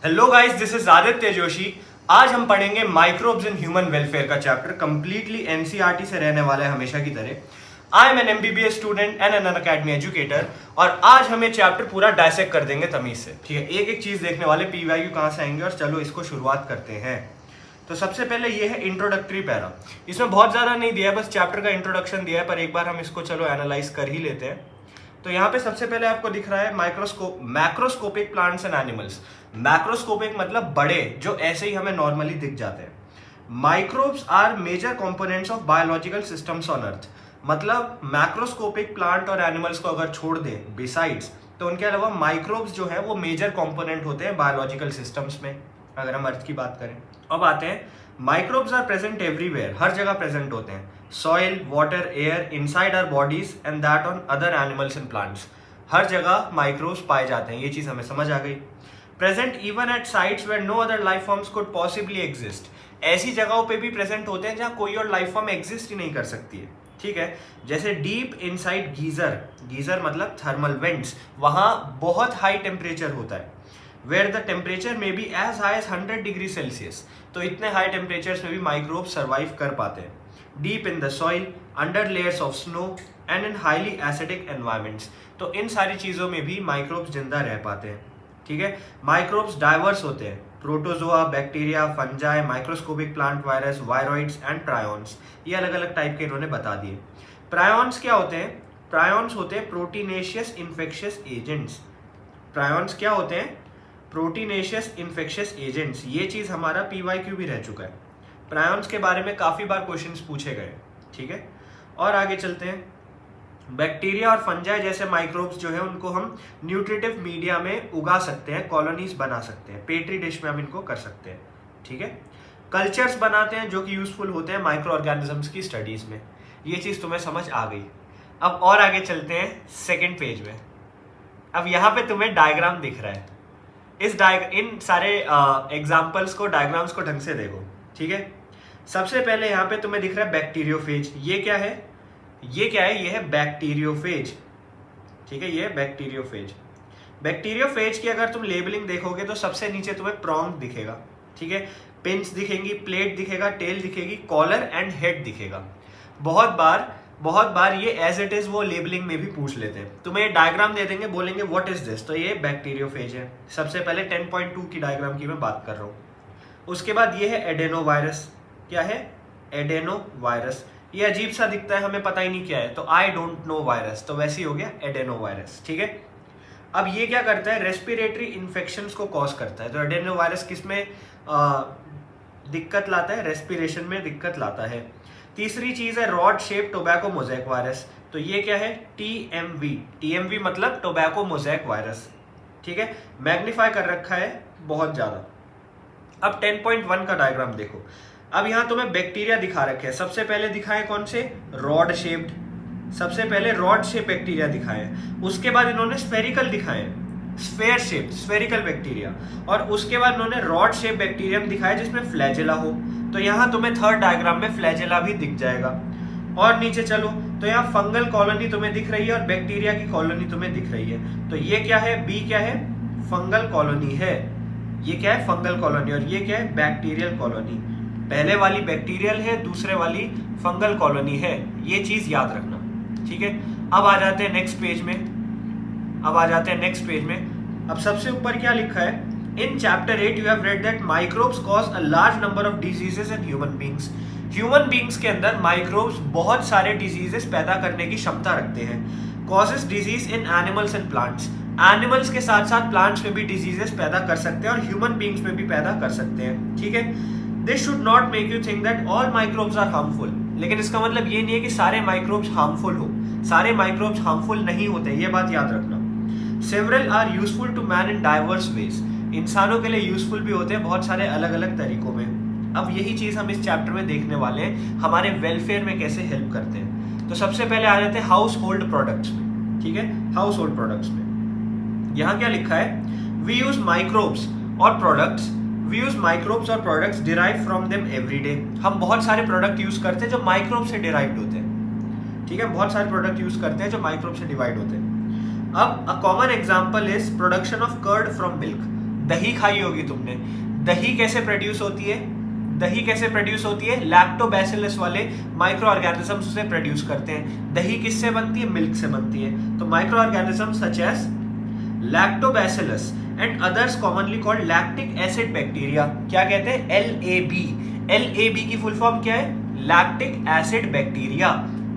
Hello guys, this is Aditya Joshi. आज हम पढ़ेंगे माइक्रोब्स इन ह्यूमन वेलफेयर का चैप्टर, कंप्लीटली एनसीईआरटी से रहने वाला है हमेशा की तरह। I am an MBBS student and an Unacademy educator और आज हम ये चैप्टर पूरा डायसेक्ट कर देंगे तमीज से। ठीक है, एक एक चीज देखने वाले, पी वाई क्यू कहाँ से आएंगे और चलो इसको शुरुआत करते हैं। तो सबसे पहले ये है इंट्रोडक्टरी पैरा। इसमें बहुत ज्यादा नहीं दिया है, बस चैप्टर का इंट्रोडक्शन दिया है, पर एक बार हम इसको चलो एनालाइज कर ही लेते हैं। तो यहाँ पे सबसे पहले आपको दिख रहा है macroscopic plants and animals. Macroscopic मतलब बड़े, जो ऐसे ही हमें नॉर्मली दिख जाते हैं। Microbes are major components of biological systems on earth. मतलब मैक्रोस्कोपिक प्लांट और एनिमल्स को अगर छोड़ दें बिसाइड्स, तो उनके अलावा माइक्रोब्स जो है वो मेजर कंपोनेंट होते हैं बायोलॉजिकल सिस्टम्स में, अगर हम अर्थ की बात करें। अब आते हैं, माइक्रोब्स आर प्रेजेंट एवरीवेयर, हर जगह प्रेजेंट होते हैं। Soil, water, air, inside our bodies and that on other animals and plants. हर जगह माइक्रोब्स पाए जाते हैं, ये चीज हमें समझ आ गई। Present even at sites where no other life forms could possibly exist. ऐसी जगहों पे भी प्रेजेंट होते हैं जहां कोई और लाइफ फॉर्म एग्जिस्ट ही नहीं कर सकती है। ठीक है, जैसे डीप इनसाइड गीजर, गीजर मतलब थर्मल वेंट्स, वहां बहुत हाई टेम्परेचर होता है। Where the temperature may be as high as 100 degree Celsius, तो इतने हाई टेम्परेचर्स में भी माइक्रोब सर्वाइव कर पाते हैं। Deep in the soil, under layers of snow and in highly acidic environments, तो इन सारी चीजों में भी माइक्रोब्स जिंदा रह पाते हैं। ठीक है, माइक्रोब्स डाइवर्स होते हैं। Protozoa, bacteria, fungi, microscopic plant virus, viroids and prions, ये अलग अलग टाइप के इन्होंने बता दिए। प्रायोन्स क्या होते हैं? प्रायोन्स होते हैं प्रोटीनेशियस इन्फेक्शियस एजेंट्स। प्रायोन्स क्या होते हैं? Proteinaceous infectious agents. ये चीज हमारा पीवाईक्यू भी रह चुका है। प्रायोन्स के बारे में काफी बार क्वेश्चंस पूछे गए। ठीक है, और आगे चलते हैं। बैक्टीरिया और फंजाई जैसे माइक्रोब्स जो है उनको हम न्यूट्रिटिव मीडिया में उगा सकते हैं, कॉलोनीज बना सकते हैं, पेट्री डिश में हम इनको कर सकते हैं। ठीक है, कल्चर्स बनाते हैं जो कि यूजफुल होते हैं माइक्रो ऑर्गेनिजम्स की स्टडीज में। ये चीज तुम्हें समझ आ गई। अब और आगे चलते हैं सेकेंड पेज में। अब यहाँ पे तुम्हें डायग्राम दिख रहा है। इन सारे एग्जाम्पल्स को, डायग्राम्स को ढंग से देखो। ठीक है, सबसे पहले यहाँ पे तुम्हें दिख रहा है बैक्टीरियोफेज। ये क्या है? ये क्या है? ये है बैक्टीरियोफेज। ठीक है, ये है बैक्टीरियोफेज। बैक्टीरियोफेज की अगर तुम लेबलिंग देखोगे तो सबसे नीचे तुम्हें प्रोंग दिखेगा। ठीक है, पिंस दिखेंगी, प्लेट दिखेगा, टेल दिखेगी, कॉलर एंड हेड दिखेगा। बहुत बार ये एज इट इज वो लेबलिंग में भी पूछ लेते हैं। तुम्हें ये डायग्राम दे देंगे, बोलेंगे व्हाट इज दिस, तो ये बैक्टीरियोफेज है। सबसे पहले 10.2 की डायग्राम की मैं बात कर रहा हूँ। उसके बाद ये है एडेनोवायरस। क्या है? एडेनोवायरस। ये अजीब सा दिखता है, हमें पता ही नहीं क्या है, तो आई डोंट नो वायरस, तो वैसे ही हो गया एडेनोवायरस। ठीक है, अब ये क्या करता है? रेस्पिरेटरी इन्फेक्शंस को कॉज करता है। तो एडेनोवायरस किसमें दिक्कत लाता है? रेस्पिरेशन में दिक्कत लाता है। तीसरी चीज है rod shape tobacco mosaic virus. तो ये क्या है? टीएमवी। टीएमवी मतलब टोबैको मोज़ेक वायरस। ठीक है, मैग्नीफाई कर रखा है बहुत ज्यादा। अब 10.1 का डायग्राम देखो। अब यहां तुम्हें बैक्टीरिया दिखा रखे हैं। सबसे पहले दिखाए कौन से? Rod shaped. सबसे पहले रॉड शेप बैक्टीरिया दिखाए, उसके बाद इन्होंने स्फेरिकल दिखाए, स्फेयर शेप, स्फेरिकल बैक्टीरिया, और उसके बाद इन्होंने रॉड शेप बैक्टीरियम दिखाया जिसमें फ्लैजेला हो। तो यहां तुम्हें थर्ड डायग्राम में फ्लैजेला भी दिख जाएगा। और नीचे चलो तो यहाँ फंगल कॉलोनी तुम्हें दिख रही है और बैक्टीरिया की कॉलोनी तुम्हें दिख रही है। तो ये क्या है? बी क्या है? फंगल कॉलोनी है। ये क्या है? Fungal colony. और ये क्या है? Bacterial colony. पहले वाली बैक्टीरियल है, दूसरे वाली फंगल कॉलोनी है। ये चीज याद रखना। ठीक है, अब आ जाते हैं नेक्स्ट पेज में। अब सबसे ऊपर क्या लिखा है? In chapter 8 you have read that microbes cause a large number of diseases in human beings. Human beings के अंदर माइक्रोब्स बहुत सारे डिजीजेस पैदा करने की क्षमता रखते हैं। Causes disease in animals and plants. Animals के साथ साथ प्लांट्स में भी डिजीजेस पैदा कर सकते हैं और ह्यूमन बींग्स में भी पैदा कर सकते हैं। ठीक है, this should not make you think that all microbes are harmful. लेकिन इसका मतलब ये नहीं है कि सारे माइक्रोब्स हार्मफुल हो। सारे माइक्रोब्स हार्मफुल नहीं होते, ये बात याद रखना। Several are useful to man in diverse ways. इंसानों के लिए यूजफुल भी होते हैं बहुत सारे अलग अलग तरीकों में। अब यही चीज हम इस चैप्टर में देखने वाले हैं, हमारे वेलफेयर में कैसे हेल्प करते हैं। तो सबसे पहले आ जाते हैं हाउस होल्ड प्रोडक्ट्स में। ठीक है, हाउस होल्ड प्रोडक्ट्स में यहाँ क्या लिखा है? वी यूज माइक्रोब्स और products derive from them every day. हम बहुत सारे प्रोडक्ट यूज करते हैं जो माइक्रोब से डिराइव्ड होते हैं। ठीक है, बहुत सारे प्रोडक्ट यूज करते हैं जो माइक्रोब से डिवाइड होते हैं। अब a common example is production of curd from milk. दही खाई होगी तुमने। दही कैसे प्रोड्यूस होती है? दही कैसे प्रोड्यूस होती है? लैक्टोबैसिलस वाले माइक्रो ऑर्गेनिजम्स उसे प्रोड्यूस करते हैं। दही किससे बनती है? मिल्क से बनती है। तो microorganisms such as lactobacillus and others commonly called lactic acid bacteria, क्या कहते हैं? LAB। LAB की फुल फॉर्म क्या है? Lactic acid bacteria.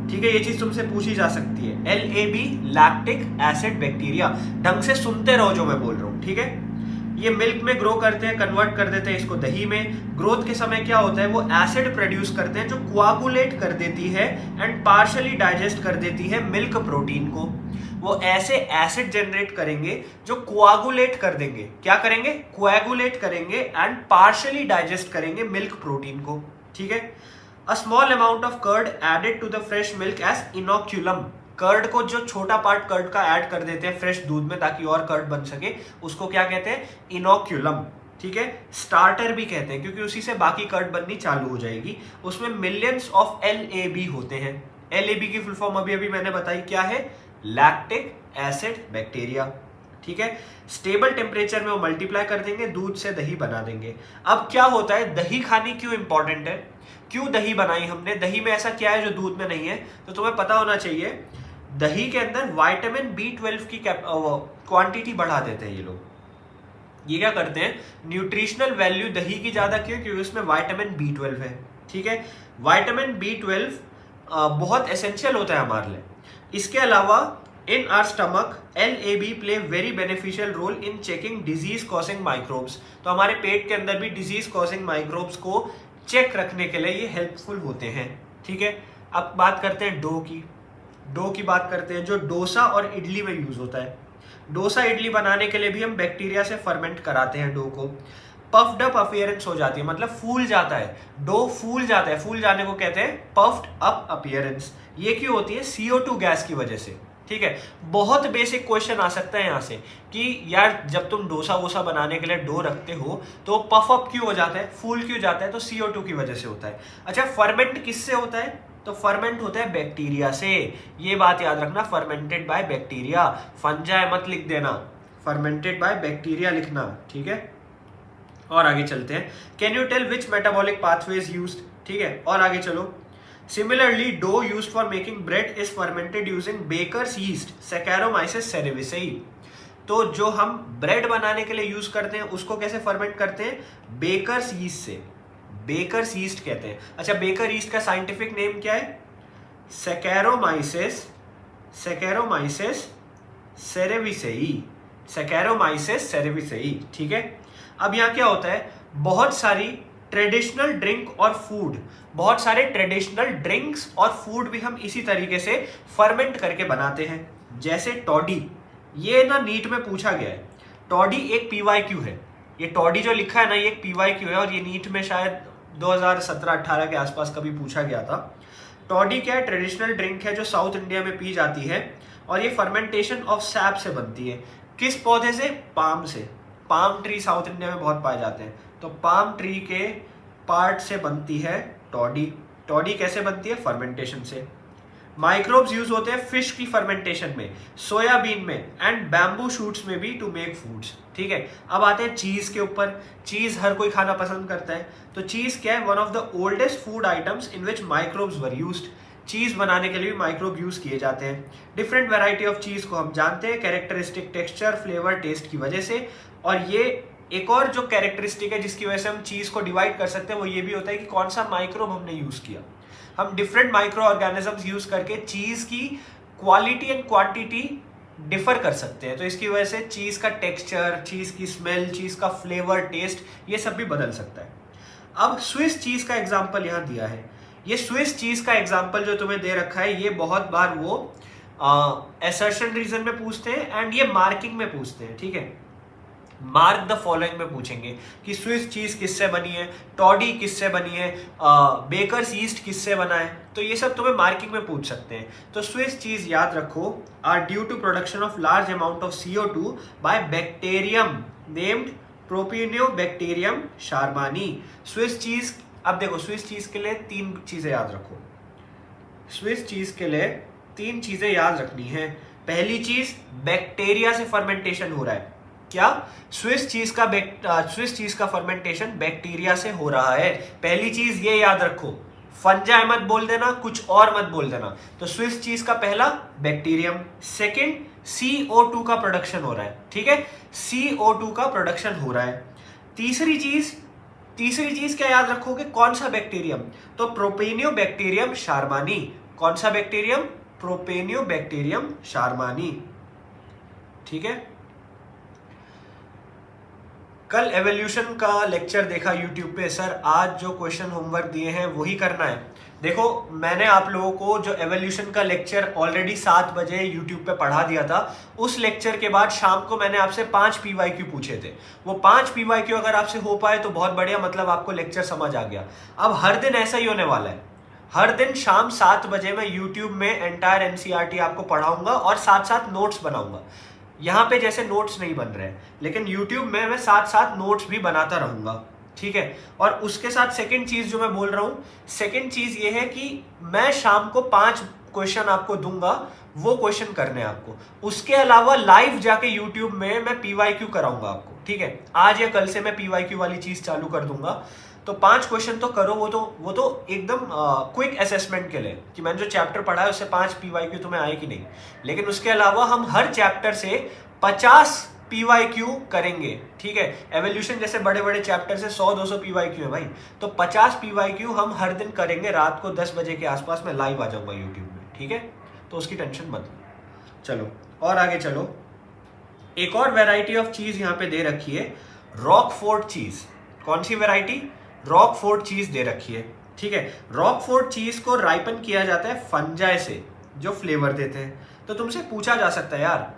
ठीक है, ये चीज तुमसे पूछी जा सकती है। LAB lactic acid bacteria. ढंग से सुनते रहो जो मैं बोल रहा हूं, ठीक है। ये मिल्क में ग्रो करते हैं, कन्वर्ट कर देते हैं इसको दही में। ग्रोथ के समय क्या होता है? वो एसिड प्रोड्यूस करते हैं जो कोआगुलेट कर देती है एंड पार्शियली डाइजेस्ट कर देती है मिल्क प्रोटीन को। वो ऐसे एसिड जनरेट करेंगे जो कोआगुलेट कर देंगे। क्या करेंगे? कोआगुलेट करेंगे एंड पार्शियली डाइजेस्ट करेंगे मिल्क प्रोटीन को, ठीक है। A small amount of curd added to the fresh milk as inoculum। Curd को जो छोटा पार्ट कर्ड का ऐड कर देते हैं फ्रेश दूध में ताकि और कर्ड बन सके, उसको क्या कहते हैं? इनोक्यूलम, ठीक है। स्टार्टर भी कहते हैं क्योंकि उसी से बाकी कर्ड बननी चालू हो जाएगी। उसमें मिलियंस ऑफ LAB होते हैं। LAB की फुल फॉर्म अभी अभी मैंने बताई, क्या है? लैक्टिक एसिड बैक्टीरिया, ठीक है। स्टेबल टेम्परेचर में वो मल्टीप्लाई कर देंगे, दूध से दही बना देंगे। अब क्या होता है? दही खानी क्यों इंपॉर्टेंट है? क्यों दही बनाई हमने? दही में ऐसा क्या है जो दूध में नहीं है? तो तुम्हें पता होना चाहिए, दही के अंदर विटामिन B12 की क्वांटिटी बढ़ा देते हैं ये लोग। ये क्या करते हैं? न्यूट्रिशनल वैल्यू दही की ज्यादा क्यों? क्योंकि उसमें विटामिन B12 है, ठीक है। विटामिन B12 बहुत एसेंशियल होता है हमारे लिए। इसके अलावा in our stomach LAB play very beneficial role in checking disease causing microbes। तो हमारे पेट के अंदर भी डिजीज कॉजिंग माइक्रोब्स को चेक रखने के लिए ये हेल्पफुल होते हैं, ठीक है। अब बात करते हैं डो की। डो की बात करते हैं जो डोसा और इडली में यूज होता है। डोसा इडली बनाने के लिए भी हम बैक्टीरिया से फर्मेंट कराते हैं डो को। पफ्ड अप अपीयरेंस हो जाती है, मतलब फूल जाता है डो, फूल जाता है। फूल जाने को कहते हैं पफ्ड अप अपीयरेंस। ये क्यों होती है? CO2 गैस की वजह से, ठीक है। बहुत बेसिक क्वेश्चन आ सकता है यहाँ से कि यार जब तुम डोसा वोसा बनाने के लिए डो रखते हो तो पफ अप क्यों हो जाता है, फूल क्यों जाता है? तो CO2 की वजह से होता है। अच्छा, फर्मेंट किससे होता है? तो फर्मेंट होता है बैक्टीरिया से। ये बात याद रखना, फर्मेंटेड बाय बैक्टीरिया। फंजाई मत लिख देना, फर्मेंटेड बाय बैक्टीरिया लिखना, ठीक है। और आगे चलते हैं। Can you tell which metabolic pathway is used? ठीक है, और आगे चलो। Similarly, dough used for making bread is fermented using baker's yeast, Saccharomyces cerevisiae। तो जो हम ब्रेड बनाने के लिए यूज करते हैं उसको कैसे फर्मेंट करते हैं? बेकर्स यीस्ट से। बेकर्स यीस्ट कहते हैं। अच्छा, बेकर यीस्ट का साइंटिफिक नेम क्या है? Saccharomyces cerevisiae। Saccharomyces cerevisiae, ठीक है। अब यहाँ क्या होता है? बहुत सारी ट्रेडिशनल ड्रिंक और फूड, बहुत सारे ट्रेडिशनल ड्रिंक्स और फूड भी हम इसी तरीके से फर्मेंट करके बनाते हैं। जैसे टॉडी, ये ना नीट में पूछा गया है। टॉडी एक PYQ है। ये टॉडी जो लिखा है ना, ये एक PYQ है और ये नीट में शायद 2017-18 के आसपास कभी पूछा गया था। टॉडी क्या है? ट्रेडिशनल ड्रिंक है जो साउथ इंडिया में पी जाती है और ये फर्मेंटेशन ऑफ सैप से बनती है। किस पौधे से? पाम से। पाम ट्री साउथ इंडिया में बहुत पाए जाते हैं, तो पाम ट्री के पार्ट से बनती है टॉडी। टॉडी कैसे बनती है? फर्मेंटेशन से। माइक्रोब्स यूज होते हैं फिश की फर्मेंटेशन में, सोयाबीन में एंड बैम्बू शूट्स में भी टू मेक फूड्स, ठीक है। अब आते हैं चीज के ऊपर। चीज हर कोई खाना पसंद करता है, तो चीज क्या है? One of the oldest food items in which microbes were used. चीज बनाने के लिए भी माइक्रोब यूज किए जाते हैं। डिफरेंट वैरायटी ऑफ चीज को हम जानते हैं कैरेक्टरिस्टिक टेक्सचर, फ्लेवर, टेस्ट की वजह से। और ये एक और जो कैरेक्टरिस्टिक है जिसकी वजह से हम चीज को डिवाइड कर सकते हैं वो ये भी होता है कि कौन सा माइक्रोब हमने यूज किया। हम डिफरेंट माइक्रो ऑर्गेनिजम्स यूज करके चीज की क्वालिटी एंड क्वांटिटी डिफर कर सकते हैं। तो इसकी वजह से चीज का टेक्सचर, चीज की स्मेल, चीज का फ्लेवर, टेस्ट, ये सब भी बदल सकता है। अब स्विस चीज का एग्जाम्पल यहाँ दिया है। ये स्विस चीज का एग्जाम्पल जो तुम्हें दे रखा है, ये बहुत बार वो असर्शन रीजन में पूछते हैं एंड ये मार्किंग में पूछते हैं, ठीक है। मार्क द फॉलोइंग में पूछेंगे कि स्विस चीज किससे बनी है, टॉडी किससे बनी है, बेकर्स यीस्ट किससे बना है। तो ये सब तुम्हें मार्किंग में पूछ सकते हैं। तो स्विस चीज याद रखो, are due to production of large amount of CO2 by bacterium named propionibacterium shermanii. Swiss cheese, अब देखो स्विस चीज के लिए 3 चीजें याद रखो। स्विस चीज के लिए 3 चीजें याद रखनी है। पहली चीज, बैक्टीरिया से फर्मेंटेशन हो रहा है, क्या? स्विस चीज का फर्मेंटेशन बैक्टीरिया से हो रहा है। पहली चीज ये याद रखो, फंजाई मत बोल देना, कुछ और मत बोल देना। तो स्विस चीज का पहला बैक्टीरियम, सेकंड CO2 का प्रोडक्शन हो रहा है, ठीक है, CO2 का प्रोडक्शन हो रहा है। तीसरी चीज क्या याद रखोगे? कौन सा बैक्टीरियम? तो प्रोपेनियोबैक्टीरियम शार्मानी। कौन सा बैक्टीरियम? प्रोपेनियोबैक्टीरियम शार्मानी, ठीक है। कल एवोल्यूशन का लेक्चर देखा यूट्यूब पे, सर आज जो क्वेश्चन होमवर्क दिए हैं वही करना है। देखो मैंने आप लोगों को जो एवोल्यूशन का लेक्चर ऑलरेडी 7 बजे यूट्यूब पे पढ़ा दिया था, उस लेक्चर के बाद शाम को मैंने आपसे 5 PYQ पूछे थे। वो 5 PYQ अगर आपसे हो पाए तो बहुत बढ़िया, मतलब आपको लेक्चर समझ आ गया। अब हर दिन ऐसा ही होने वाला है, हर दिन शाम 7 बजे मैं यूट्यूब में एंटायर NCERT आपको पढ़ाऊंगा और साथ साथ नोट्स बनाऊंगा। यहाँ पे जैसे नोट्स नहीं बन रहे हैं, लेकिन YouTube में मैं साथ साथ नोट्स भी बनाता रहूंगा, ठीक है। और उसके साथ सेकंड चीज जो मैं बोल रहा हूँ, सेकंड चीज ये है कि मैं शाम को 5 क्वेश्चन आपको दूंगा, वो क्वेश्चन करने आपको। उसके अलावा लाइव जाके YouTube में मैं PYQ कराऊंगा आपको, ठीक है। आज या कल से मैं PYQ वाली चीज चालू कर दूंगा। तो 5 क्वेश्चन तो करो, वो तो एकदम क्विक असेसमेंट के लिए कि मैंने जो चैप्टर पढ़ा है उससे 5 PYQ तुम्हें आए कि नहीं। लेकिन उसके अलावा हम हर चैप्टर से 50 PYQ करेंगे, ठीक है। एवोल्यूशन जैसे बड़े बड़े चैप्टर से 100-200 PYQ है भाई, तो 50 PYQ हम हर दिन करेंगे। रात को 10 बजे के आसपास मैं लाइव आ जाऊंगा यूट्यूब में, ठीक है। तो उसकी टेंशन मत लो। चलो और आगे चलो। एक और वेराइटी ऑफ चीज यहाँ पे दे रखी है, रॉकफोर्ट चीज। कौन सी वेराइटी? रॉकफोर्ट चीज दे रखी है, ठीक है। रॉकफोर्ट चीज को राइपन किया जाता है फंजाई से, जो फ्लेवर देते हैं। तो तुमसे पूछा जा सकता है यार,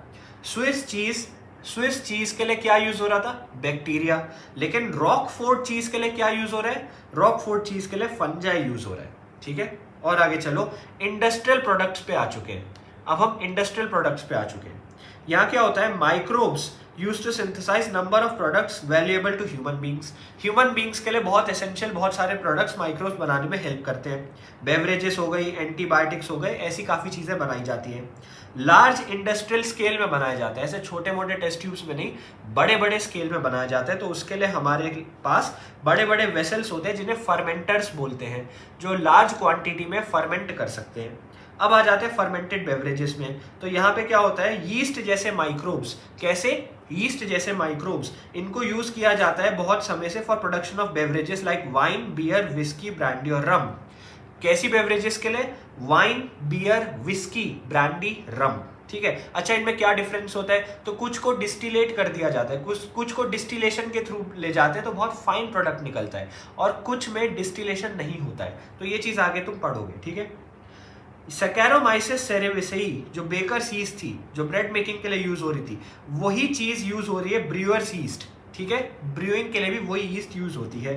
स्विस चीज के लिए क्या यूज हो रहा था? बैक्टीरिया। लेकिन रॉकफोर्ट चीज के लिए क्या यूज हो रहा है? रॉकफोर्ट चीज के लिए फंजाई यूज हो रहा है, ठीक है। और आगे चलो, इंडस्ट्रियल प्रोडक्ट्स पे आ चुके हैं। अब हम इंडस्ट्रियल प्रोडक्ट्स पे आ चुके हैं। यहाँ क्या होता है? Microbes use to synthesise number of products valuable to human beings. Human beings के लिए बहुत एसेंशियल बहुत सारे प्रोडक्ट्स माइक्रोब्स बनाने में हेल्प करते हैं। बेवरेजेस हो गई, एंटीबायोटिक्स हो गए, ऐसी काफ़ी चीज़ें बनाई जाती हैं। लार्ज इंडस्ट्रियल स्केल में बनाया जाता है, ऐसे छोटे मोटे टेस्ट ट्यूब्स में नहीं, बड़े बड़े स्केल में बनाया जाता है। तो उसके लिए हमारे पास बड़े बड़े वेसल्स होते हैं जिन्हें फर्मेंटर्स बोलते हैं, जो लार्ज क्वांटिटी में फर्मेंट कर सकते हैं। अब आ जाते हैं फर्मेंटेड बेवरेजेस में। तो यहाँ पे क्या होता है? यीस्ट जैसे माइक्रोब्स। कैसे? यीस्ट जैसे माइक्रोब्स, इनको यूज किया जाता है बहुत समय से for production of beverages like wine, beer, whisky, brandy और रम। कैसी बेवरेजेस के लिए? Wine, beer, whisky, brandy, rum, ठीक है। अच्छा, इनमें क्या डिफरेंस होता है? तो कुछ को डिस्टिलेट कर दिया जाता है, कुछ को डिस्टिलेशन के थ्रू ले जाते हैं तो बहुत फाइन प्रोडक्ट निकलता है, और कुछ में डिस्टिलेशन नहीं होता है। तो ये चीज आगे तुम पढ़ोगे, ठीक है। सैकेरोमाइसिस सेरेविसेई जो बेकर्स यीस्ट थी, जो ब्रेड मेकिंग के लिए यूज हो रही थी, वही चीज यूज हो रही है ब्रूअर्स यीस्ट, ठीक है। ब्रूइंग के लिए भी वही यीस्ट यूज होती है।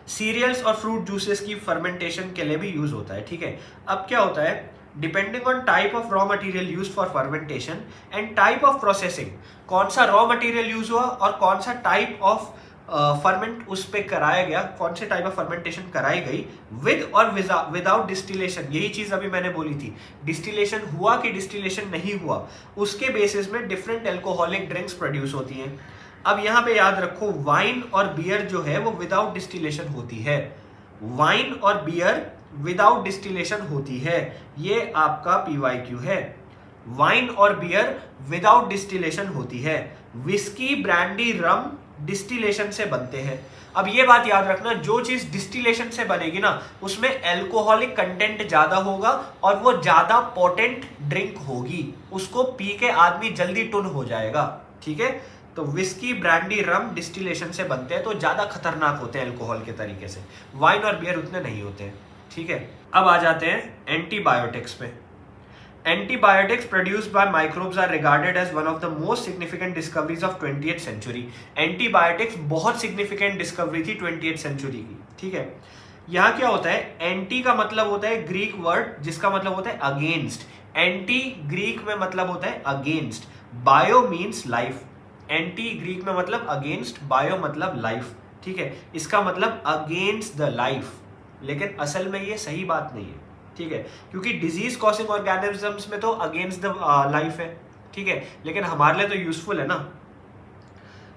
सीरियल्स और फ्रूट जूसेस की फर्मेंटेशन के लिए भी यूज होता है, ठीक है। अब क्या होता है? Depending on type of raw material use for fermentation and type of processing, कौन सा रॉ मटेरियल यूज हुआ और कौन सा टाइप ऑफ फर्मेंट उस पे कराया गया, कौन से टाइप ऑफ फर्मेंटेशन कराई गई, विद और विदाउट डिस्टिलेशन। यही चीज अभी मैंने बोली थी, डिस्टिलेशन हुआ कि डिस्टिलेशन नहीं हुआ, उसके बेसिस में डिफरेंट एल्कोहलिक ड्रिंक्स प्रोड्यूस होती हैं। अब यहाँ पे याद रखो, वाइन और बियर जो है वो विदाउट डिस्टिलेशन होती है। वाइन और बियर विदाउट डिस्टिलेशन होती है, ये आपका PYQ है। वाइन और बियर विदाउट डिस्टिलेशन होती है। विस्की, ब्रांडी, रम डिस्टिलेशन से बनते हैं। अब ये बात याद रखना, जो चीज डिस्टिलेशन से बनेगी ना, उसमें एल्कोहलिक कंटेंट ज्यादा होगा और वो ज्यादा पोटेंट ड्रिंक होगी, उसको पी के आदमी जल्दी टुन हो जाएगा, ठीक है। तो विस्की, ब्रांडी, रम डिस्टिलेशन से बनते हैं तो ज्यादा खतरनाक होते हैं अल्कोहल के तरीके से। वाइन और बियर उतने नहीं होते हैं, ठीक है। अब आ जाते हैं एंटीबायोटिक्स पे। Antibiotics produced by microbes are regarded as one of the most significant discoveries of 20th century. Antibiotics बहुत significant discovery थी 20th century की, ठीक है। यहाँ क्या होता है? एंटी का मतलब होता है ग्रीक वर्ड जिसका मतलब होता है अगेंस्ट। एंटी ग्रीक में मतलब होता है against. Bio means life. Anti Greek में मतलब अगेंस्ट, बायो मतलब लाइफ, ठीक है। इसका मतलब अगेंस्ट द लाइफ, लेकिन असल में ये सही बात नहीं है, ठीक है, क्योंकि डिजीज कॉजिंग ऑर्गेनिजम्स में तो अगेंस्ट द लाइफ है, ठीक है, लेकिन हमारे लिए तो यूजफुल है ना।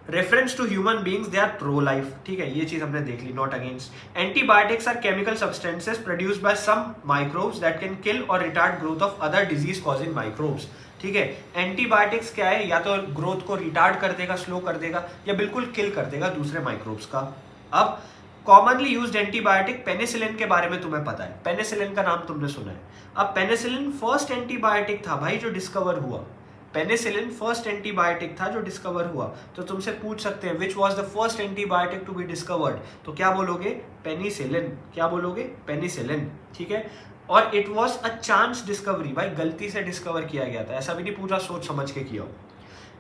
Reference to human beings they are pro life, ठीक है, ये चीज हमने देख ली, not against. Antibiotics are chemical substances produced by some microbes that can kill or retard growth of other disease causing microbes, ठीक है। एंटीबायोटिक्स क्या है, या तो ग्रोथ को रिटार्ड कर देगा, स्लो कर देगा, या बिल्कुल किल कर देगा दूसरे माइक्रोब्स का। अब कॉमनली यूज्ड एंटीबायोटिक पेनिसिलिन के बारे में तुम्हें पता है, पेनिसिलिन का नाम तुमने सुना है। अब पेनिसिलिन फर्स्ट एंटीबायोटिक था भाई जो डिस्कवर हुआ, पेनिसिलिन फर्स्ट एंटीबायोटिक था जो डिस्कवर हुआ। तो तुमसे पूछ सकते हैं which was the first antibiotic to be discovered, तो क्या बोलोगे, पेनिसिलिन, क्या बोलोगे, पेनिसिलिन, ठीक है। और it was a chance discovery, भाई गलती से डिस्कवर किया गया था, ऐसा भी नहीं पूरा सोच समझ के किया हो।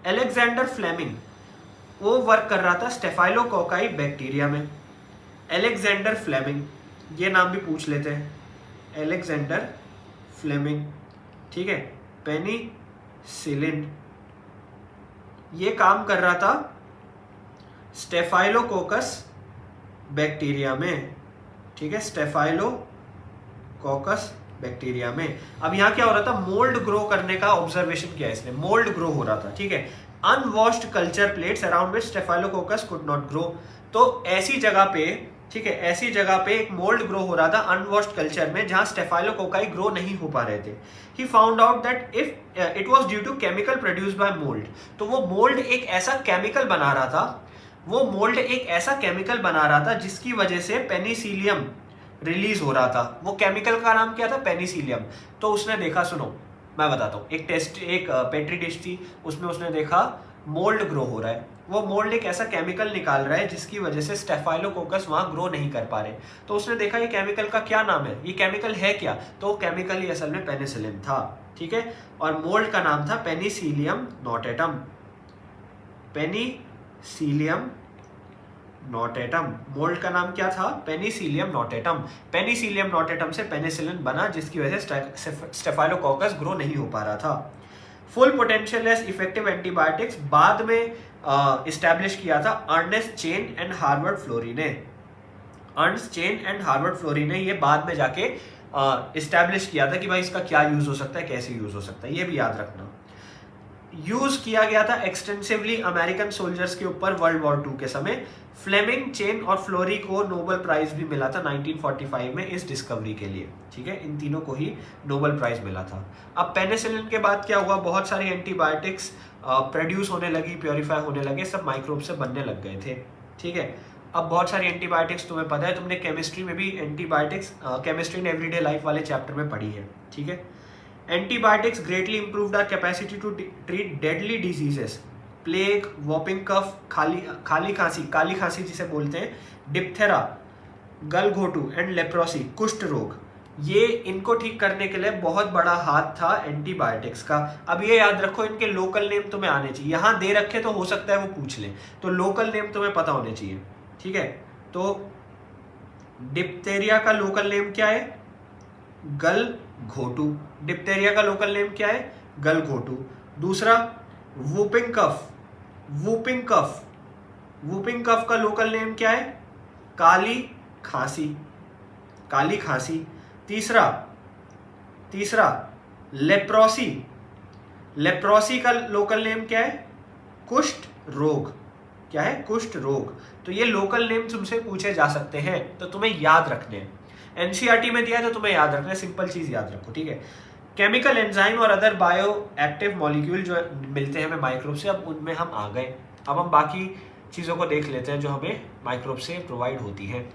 अलेक्जेंडर फ्लेमिंग वो वर्क कर रहा था स्टेफाइलोकोकाई बैक्टीरिया में। अलेक्जेंडर फ्लेमिंग, ये नाम भी पूछ लेते हैं, अलेक्जेंडर फ्लेमिंग, ठीक है। पेनिसिलिन ये काम कर रहा था स्टेफाइलोकोकस बैक्टीरिया में, ठीक है, स्टेफाइलोकोकस बैक्टीरिया में। अब यहां क्या हो रहा था, मोल्ड ग्रो करने का ऑब्जर्वेशन किया इसने, मोल्ड ग्रो हो रहा था, ठीक है। Unwashed culture plates around which staphylococcus could not grow, तो ऐसी जगह पे, ठीक है, ऐसी जगह पे एक मोल्ड ग्रो हो रहा था अनवॉश्ड कल्चर में जहां स्टेफाइलोकोकाई ग्रो नहीं हो पा रहे थे। He found out that if it was due to chemical produced by mould, तो वो मोल्ड एक ऐसा केमिकल बना रहा था, वो मोल्ड एक ऐसा केमिकल बना रहा था जिसकी वजह से पेनिसिलियम रिलीज हो रहा था। वो केमिकल का नाम क्या था, पेनिसिलियम। तो उसने देखा, सुनो मैं बताता हूँ, एक पेट्री डिश थी, उसमें उसने देखा मोल्ड ग्रो हो रहा है, वो मोल्ड एक ऐसा केमिकल निकाल रहा है जिसकी वजह से स्टेफाइलोकोकस वहां ग्रो नहीं कर पा रहे। तो उसने देखा ये केमिकल का क्या नाम है, ये केमिकल है क्या, तो केमिकल ही असल में पेनिसिलिन था, ठीक है। और मोल्ड का नाम था Penicillium notatum, Penicillium notatum, mould का नाम क्या था, पेनिसिलियम नोटेटम। पेनिसिलियम नोटेटम से पेनिसिलिन बना जिसकी वजह से स्टेफाइलोकोकस ग्रो नहीं हो पा रहा था। Full potential as effective antibiotics बाद में इस्टेब्लिश किया था Ernest Chain and Howard Florey ने, Ernest Chain and Howard Florey ने ये बाद में जाके इस्टेब्लिश किया था कि भाई इसका क्या यूज हो सकता है, कैसे यूज हो सकता है, ये भी याद रखना। यूज किया गया था एक्सटेंसिवली अमेरिकन सोल्जर्स के ऊपर वर्ल्ड वॉर 2 के समय। फ्लेमिंग, चेन और फ्लोरी को नोबेल प्राइज भी मिला था 1945 में इस डिस्कवरी के लिए, ठीक है, इन तीनों को ही नोबेल प्राइज मिला था। अब पेनिसिलिन के बाद क्या हुआ, बहुत सारी एंटीबायोटिक्स प्रोड्यूस होने लगी, प्योरीफाई होने लगे, सब माइक्रोब से बनने लग गए थे, ठीक है। अब बहुत सारी एंटीबायोटिक्स तुम्हें पता है, तुमने केमिस्ट्री में भी antibiotics, chemistry in everyday life वाले चैप्टर में पढ़ी है, ठीक है। Antibiotics greatly improved our capacity to treat deadly diseases, plague, whooping cough, काली खांसी जिसे बोलते हैं, डिप्थेरा, गलघोटू एंड लेप्रोसी, कुष्ठ रोग, ये इनको ठीक करने के लिए बहुत बड़ा हाथ था एंटीबायोटिक्स का। अब ये याद रखो, इनके लोकल नेम तुम्हें आने चाहिए, यहाँ दे रखे तो हो सकता है वो पूछ ले, तो लोकल नेम तुम्हें पता होने चाहिए, ठीक है। तो डिप्थेरिया का लोकल नेम क्या है, गलघोटू, डिप्थेरिया का लोकल नेम क्या है, गलघोटू। दूसरा वूपिंग कफ, वूपिंग कफ का लोकल नेम क्या है, काली खांसी। तीसरा लेप्रोसी का लोकल नेम क्या है, कुष्ठ रोग, क्या है, कुष्ठ रोग। तो ये लोकल नेम तुमसे पूछे जा सकते हैं, तो तुम्हें याद रखने हैं, एनसीईआरटी में दिया है तो तुम्हें याद रखना है, सिंपल चीज याद रखो, ठीक है। केमिकल एंजाइम और अदर बायो एक्टिव मॉलिक्यूल जो मिलते हैं हमें माइक्रोब से, अब उनमें हम आ गए। अब हम बाकी चीज़ों को देख लेते हैं जो हमें माइक्रोब से प्रोवाइड होती हैं।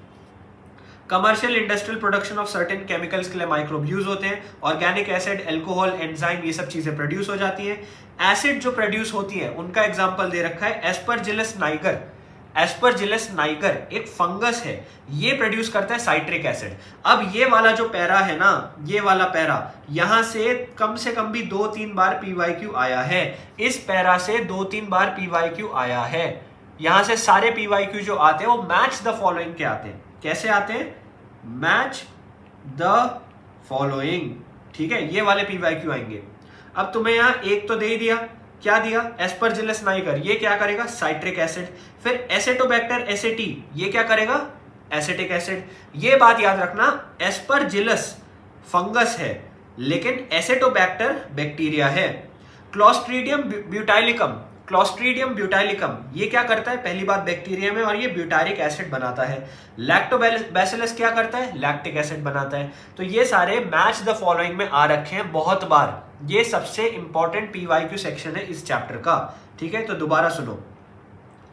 Commercial industrial production of certain chemicals के लिए माइक्रोब यूज होते हैं। ऑर्गेनिक एसिड, एल्कोहल, एंजाइम, ये सब चीज़ें प्रोड्यूस हो जाती हैं। एसिड जो प्रोड्यूस होती है उनका एग्जाम्पल दे रखा है, एस्परजिलस नाइगर। एस्परजिलस नाइगर एक फंगस है, ये प्रोड्यूस करता है साइट्रिक एसिड। अब ये वाला जो पैरा है ना, ये वाला पैरा, यहां से कम भी 2-3 बार PYQ आया है, इस पैरा से 2-3 बार PYQ आया है। यहां से सारे PYQ जो आते हैं वो मैच द फॉलोइंग के आते हैं। कैसे आते हैं, मैच द फॉलोइंग, ठीक है, ये वाले PYQ आएंगे। अब तुम्हें यहां एक तो दे ही दिया, क्या दिया, एस्परजिलस नाइगर, ये क्या करेगा, साइट्रिक एसिड। फिर एसेटोबैक्टर एसेटी, ये क्या करेगा, एसिटिक एसिड। ये बात याद रखना, एस्परजिलस फंगस है लेकिन एसेटोबैक्टर बैक्टीरिया है। क्लोस्ट्रीडियम ब्यूटाइलिकम, क्लोस्ट्रीडियम ब्यूटाइलिकम, ये क्या करता है? पहली बात बैक्टीरिया में, और ये ब्यूटारिक एसिड बनाता है। लैक्टोबैसिलस क्या करता है? लैक्टिक एसिड बनाता है। तो ये सारे मैच द फॉलोइंग में आ रखे हैं बहुत बार। ये सबसे इंपॉर्टेंट पीवाईक्यू सेक्शन है इस चैप्टर का, ठीक है? तो दोबारा सुनो,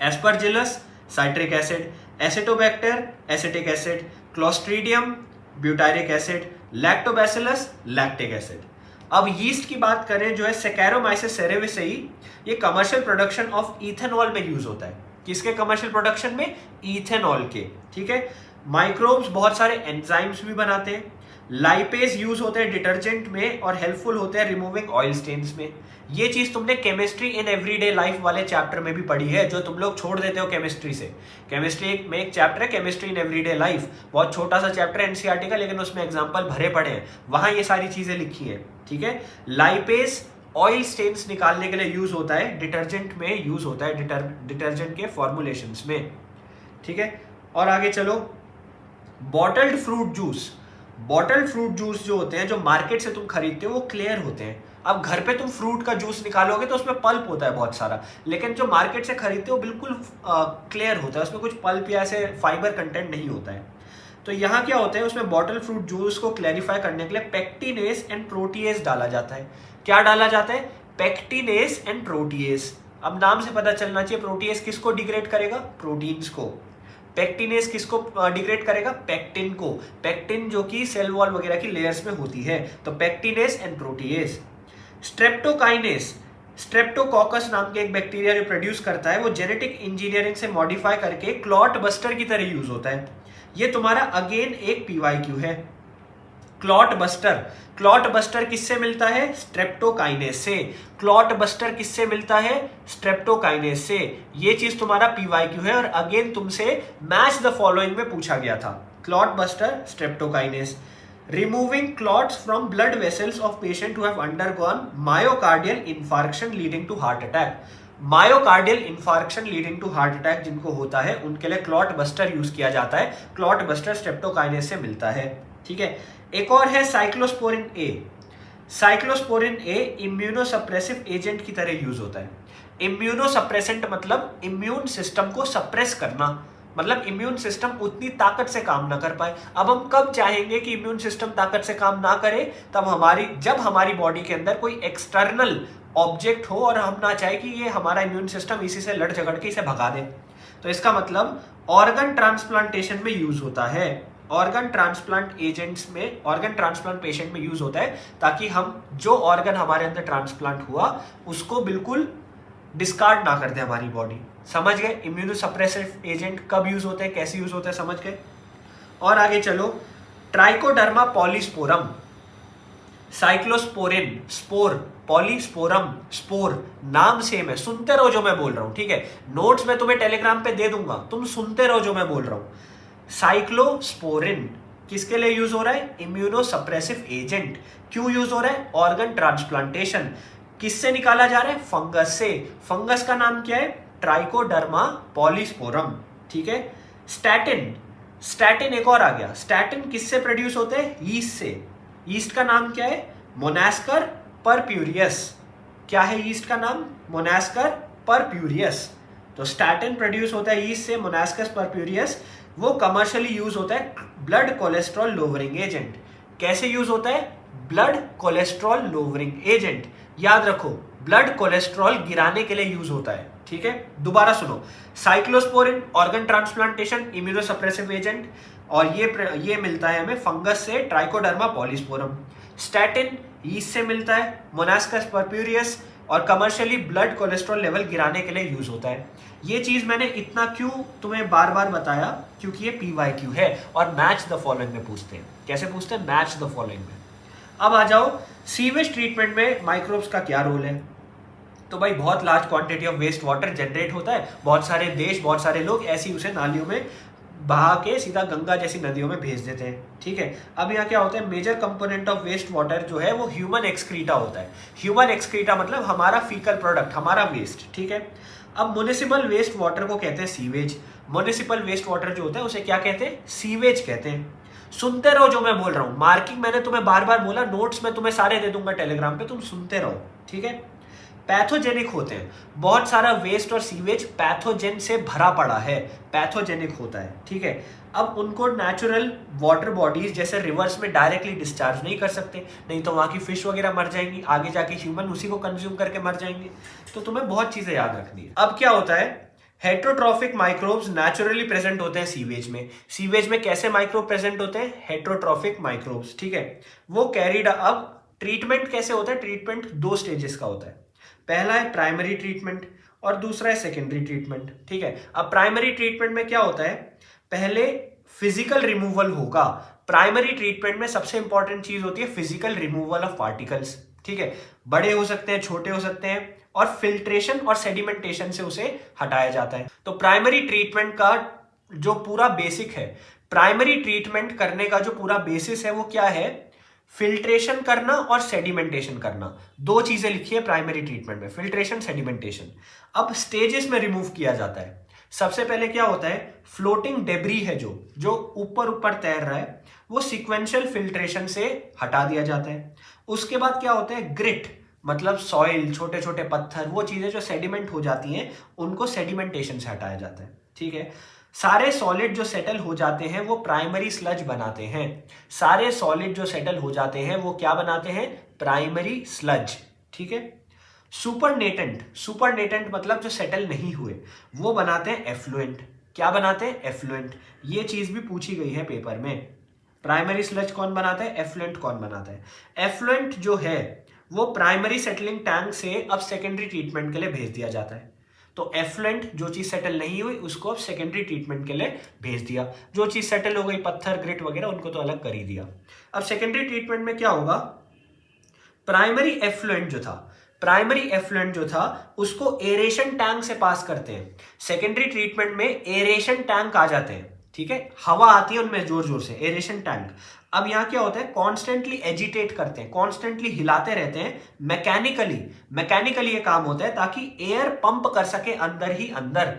Aspergillus citric acid, Acetobacter acetic acid, clostridium butyric acid, lactobacillus lactic acid. अब यीस्ट की बात करें, जो है सैकेरोमाइसिस सेरेविसेई, ये कमर्शियल प्रोडक्शन ऑफ इथेनॉल में यूज होता है। किसके कमर्शियल प्रोडक्शन में? इथेनॉल के, ठीक है? माइक्रोब्स बहुत सारे एंजाइम्स भी बनाते हैं। लाइपेज यूज होते हैं डिटर्जेंट में और हेल्पफुल होते हैं रिमूविंग ऑयल स्टेन्स में। ये चीज तुमने केमिस्ट्री इन एवरीडे लाइफ वाले चैप्टर में भी पढ़ी है, जो तुम लोग छोड़ देते हो केमिस्ट्री से। केमिस्ट्री में एक चैप्टर है केमिस्ट्री इन एवरीडे लाइफ, बहुत छोटा सा चैप्टर है एनसीईआरटी का, लेकिन उसमें एग्जांपल भरे पड़े हैं, वहां ये सारी चीजें लिखी हैं, ठीक है? लाइपेज ऑयल स्टेन्स निकालने के लिए यूज होता है, डिटर्जेंट में यूज होता है, डिटर्जेंट के फॉर्मुलेशंस में, ठीक है? और आगे चलो, bottled fruit juice. Bottled fruit juice जो होते हैं, जो मार्केट से तुम खरीदते हो, वो क्लियर होते हैं। अब घर पे तुम फ्रूट का जूस निकालोगे तो उसमें पल्प होता है बहुत सारा, लेकिन जो मार्केट से खरीदते हो बिल्कुल क्लियर होता है, उसमें कुछ पल्प या ऐसे फाइबर कंटेंट नहीं होता है। तो यहाँ क्या होता है, उसमें बॉटल फ्रूट जूस को क्लैरिफाई करने के लिए पेक्टिनेस एंड प्रोटीएस डाला जाता है। क्या डाला जाता है? पेक्टिनेस एंड प्रोटीएस। अब नाम से पता चलना चाहिए, प्रोटीएस किसको डिग्रेड करेगा? प्रोटीन्स को। पेक्टिनेस किसको डिग्रेड करेगा? पेक्टिन को। पेक्टिन जो कि सेल वॉल वगैरह की लेयर्स में होती है, तो पेक्टिनेस एंड प्रोटीएस। स्ट्रेप्टोकाइनेस, स्ट्रेप्टोकॉकस नाम के एक बैक्टीरिया जो प्रोड्यूस करता है, वो जेनेटिक इंजीनियरिंग से मॉडिफाई करके क्लॉट बस्टर की तरह यूज होता है। ये तुम्हारा अगेन एक पीवाईक्यू है। क्लॉट बस्टर, क्लॉट बस्टर किससे मिलता है? स्ट्रेप्टोकाइनेस से। क्लॉट बस्टर किससे मिलता है? स्ट्रेप्टोकाइनेस से। ये चीज तुम्हारा पीवाईक्यू है, और अगेन तुमसे मैच द फॉलोइंग में पूछा गया था। Clot buster, streptokinase. Removing clots from blood vessels of patient who have undergone myocardial infarction leading to heart attack. Myocardial infarction leading to heart attack जिनको होता है, उनके लिए क्लॉट बस्टर यूज किया जाता है। क्लॉट बस्टर स्ट्रेप्टोकाइनेस से मिलता है, ठीक है? एक और है साइक्लोस्पोरिन ए। साइक्लोस्पोरिन ए इम्यूनोसप्रेसिव एजेंट की तरह यूज होता है। इम्यूनोसप्रेसेंट मतलब इम्यून सिस्टम को सप्रेस करना, मतलब इम्यून सिस्टम उतनी ताकत से काम ना कर पाए। अब हम कब चाहेंगे कि इम्यून सिस्टम ताकत से काम ना करे? जब हमारी बॉडी के अंदर कोई एक्सटर्नल ऑब्जेक्ट हो और हम ना चाहे कि ये हमारा इम्यून सिस्टम इसी से लड़ झगड़ के इसे भगा दे। तो इसका मतलब ऑर्गन ट्रांसप्लांटेशन में यूज होता है। ऑर्गन ट्रांसप्लांट एजेंट्स में, ऑर्गन ट्रांसप्लांट पेशेंट में यूज होता है, ताकि हम जो ऑर्गन हमारे अंदर ट्रांसप्लांट हुआ उसको बिल्कुल डिस्कार्ड ना कर दे हमारी बॉडी। समझ गए? इम्यूनोसप्रेसिव एजेंट कब यूज होते हैं, कैसे यूज होते हैं, समझ गए? और आगे चलो, trichoderma polysporum, cyclosporin spore, polysporum spore, नाम सेम है, सुनते रहो जो मैं बोल रहा हूं, ठीक है? नोट्स में तुम्हें टेलीग्राम पे दे दूंगा, तुम सुनते रहो जो मैं बोल रहा हूं। साइक्लोस्पोरिन किसके लिए यूज हो रहा है? Immunosuppressive agent. क्यों यूज हो रहा है? Organ transplantation. किससे निकाला जा रहा है? फंगस से। फंगस का नाम क्या है? ट्राइकोडर्मा पॉलीस्पोरम, ठीक है? स्टैटिन, स्टैटिन एक और आ गया। स्टैटिन किससे प्रोड्यूस होते हैं? यीस्ट से। यीस्ट का नाम क्या है? मोनास्कर परप्यूरियस। क्या है यीस्ट का नाम? मोनास्कर परप्यूरियस। तो स्टैटिन प्रोड्यूस होता है यीस्ट से, मोनास्कर परप्यूरियस। वो कमर्शियली यूज होता है ब्लड कोलेस्ट्रॉल लोवरिंग एजेंट। कैसे यूज होता है? Blood cholesterol lowering agent. याद रखो, ब्लड कोलेस्ट्रॉल गिराने के लिए यूज होता है, ठीक है? दोबारा सुनो, cyclosporin organ transplantation immunosuppressive agent, और ये मिलता है हमें फंगस से, ट्राइकोडर्मा पॉलीस्पोरम। स्टैटिन यीस्ट से मिलता है, मोनास्कस परप्यूरियस, और कमर्शियली ब्लड कोलेस्ट्रॉल लेवल गिराने के लिए यूज होता है। ये चीज मैंने इतना क्यों तुम्हें बार बार बताया? क्योंकि ये पीवाईक्यू है और मैच द फॉलोइंग में पूछते हैं। कैसे पूछते हैं? मैच द फॉलोइंग में। अब आ जाओ, सीवेज ट्रीटमेंट में माइक्रोब्स का क्या रोल है? तो भाई बहुत large quantity of waste water generate होता है, बहुत सारे देश, बहुत सारे लोग ऐसी उसे नालियों में बहा के सीधा गंगा जैसी नदियों में भेज देते हैं, ठीक है? अब यहाँ क्या होता है? Major component of waste water जो है वो ह्यूमन एक्सक्रीटा होता है। ह्यूमन एक्सक्रीटा मतलब हमारा फीकल प्रोडक्ट, हमारा वेस्ट, ठीक है? अब म्युनिसिपल वेस्ट वाटर को कहते हैं सीवेज। म्युनिसिपल वेस्ट वाटर जो होता है उसे क्या कहते हैं? सीवेज कहते हैं। सुनते रहो जो मैं बोल रहा हूँ, मार्किंग मैंने तुम्हें बार बार बोला, नोट्स में तुम्हें सारे दे दूंगा टेलीग्राम पे, तुम सुनते रहो, ठीक है? पैथोजेनिक होते हैं। बहुत सारा वेस्ट और सीवेज पैथोजेन से भरा पड़ा है, पैथोजेनिक होता है, ठीक है। अब उनको नेचुरल वाटर बॉडीज जैसे रिवर्स में डायरेक्टली डिस्चार्ज नहीं कर सकते, नहीं तो वहाँ की फिश वगैरह मर जाएंगी, आगे जाके ह्यूमन उसी को कंज्यूम करके मर जाएंगे। तो तुम्हें बहुत चीजें याद रखनी है। अब क्या होता है, हेट्रोट्रॉफिक माइक्रोब्स नेचुरली प्रेजेंट होते हैं सीवेज में। सीवेज में कैसे माइक्रोब प्रेजेंट होते हैं, हेट्रोट्रॉफिक माइक्रोब्स, ठीक है। वो कैरीड, अब ट्रीटमेंट कैसे होता है, ट्रीटमेंट 2 स्टेजेस का होता है। पहला है प्राइमरी ट्रीटमेंट और दूसरा है सेकेंडरी ट्रीटमेंट, ठीक है। अब प्राइमरी ट्रीटमेंट में क्या होता है, पहले फिजिकल रिमूवल होगा। प्राइमरी ट्रीटमेंट में सबसे इंपॉर्टेंट चीज होती है फिजिकल रिमूवल ऑफ पार्टिकल्स, ठीक है। बड़े हो सकते हैं, छोटे हो सकते हैं, और फिल्ट्रेशन और सेडिमेंटेशन से उसे हटाया जाता है। तो प्राइमरी ट्रीटमेंट का जो पूरा बेसिक है, प्राइमरी ट्रीटमेंट करने का जो पूरा बेसिस है वो क्या है, फिल्ट्रेशन करना और सेडिमेंटेशन करना। 2 चीजें लिखी है प्राइमरी ट्रीटमेंट में, फिल्ट्रेशन, सेडिमेंटेशन। अब स्टेजेस में रिमूव किया जाता है। सबसे पहले क्या होता है, फ्लोटिंग डेब्री है जो ऊपर ऊपर तैर रहा है, वो सीक्वेंशियल फिल्ट्रेशन से हटा दिया जाता है। उसके बाद क्या होता है, ग्रिट मतलब सॉइल, छोटे छोटे पत्थर, वो चीजें जो सेडिमेंट हो जाती हैं उनको सेडिमेंटेशन से हटाया जाता है, ठीक है। सारे सॉलिड जो सेटल हो जाते हैं वो प्राइमरी स्लज बनाते हैं। सारे सॉलिड जो सेटल हो जाते हैं वो क्या बनाते हैं, प्राइमरी स्लज, ठीक है। सुपरनेटेंट, सुपरनेटेंट मतलब जो सेटल नहीं हुए वो बनाते हैं एफ्लुएंट। क्या बनाते हैं, एफ्लुएंट। ये चीज भी पूछी गई है पेपर में। प्राइमरी स्लज कौन बनाता है, एफ्लुएंट कौन बनाता है। एफ्लुएंट जो है वो प्राइमरी सेटलिंग टैंक से अब सेकेंडरी ट्रीटमेंट के लिए भेज दिया जाता है। तो एफ्लुएंट जो चीज सेटल नहीं हुई उसको अब सेकेंडरी ट्रीटमेंट के लिए भेज दिया। जो चीज सेटल हो गई, पत्थर, ग्रिट वगैरह, उनको तो अलग कर ही दिया। अब सेकेंडरी ट्रीटमेंट में क्या होगा, प्राइमरी एफ्लुएंट जो था, प्राइमरी एफ्लुएंट जो था उसको एरेशन टैंक से पास करते हैं। सेकेंडरी ट्रीटमेंट में एरेशन टैंक आ जाते हैं, ठीक है, हवा आती है उनमें जोर जोर से, एरेशन टैंक। अब यहां क्या होता है, कॉन्स्टेंटली एजिटेट करते हैं, कॉन्स्टेंटली हिलाते रहते हैं, मैकेनिकली ये काम होता है ताकि एयर पंप कर सके अंदर ही अंदर,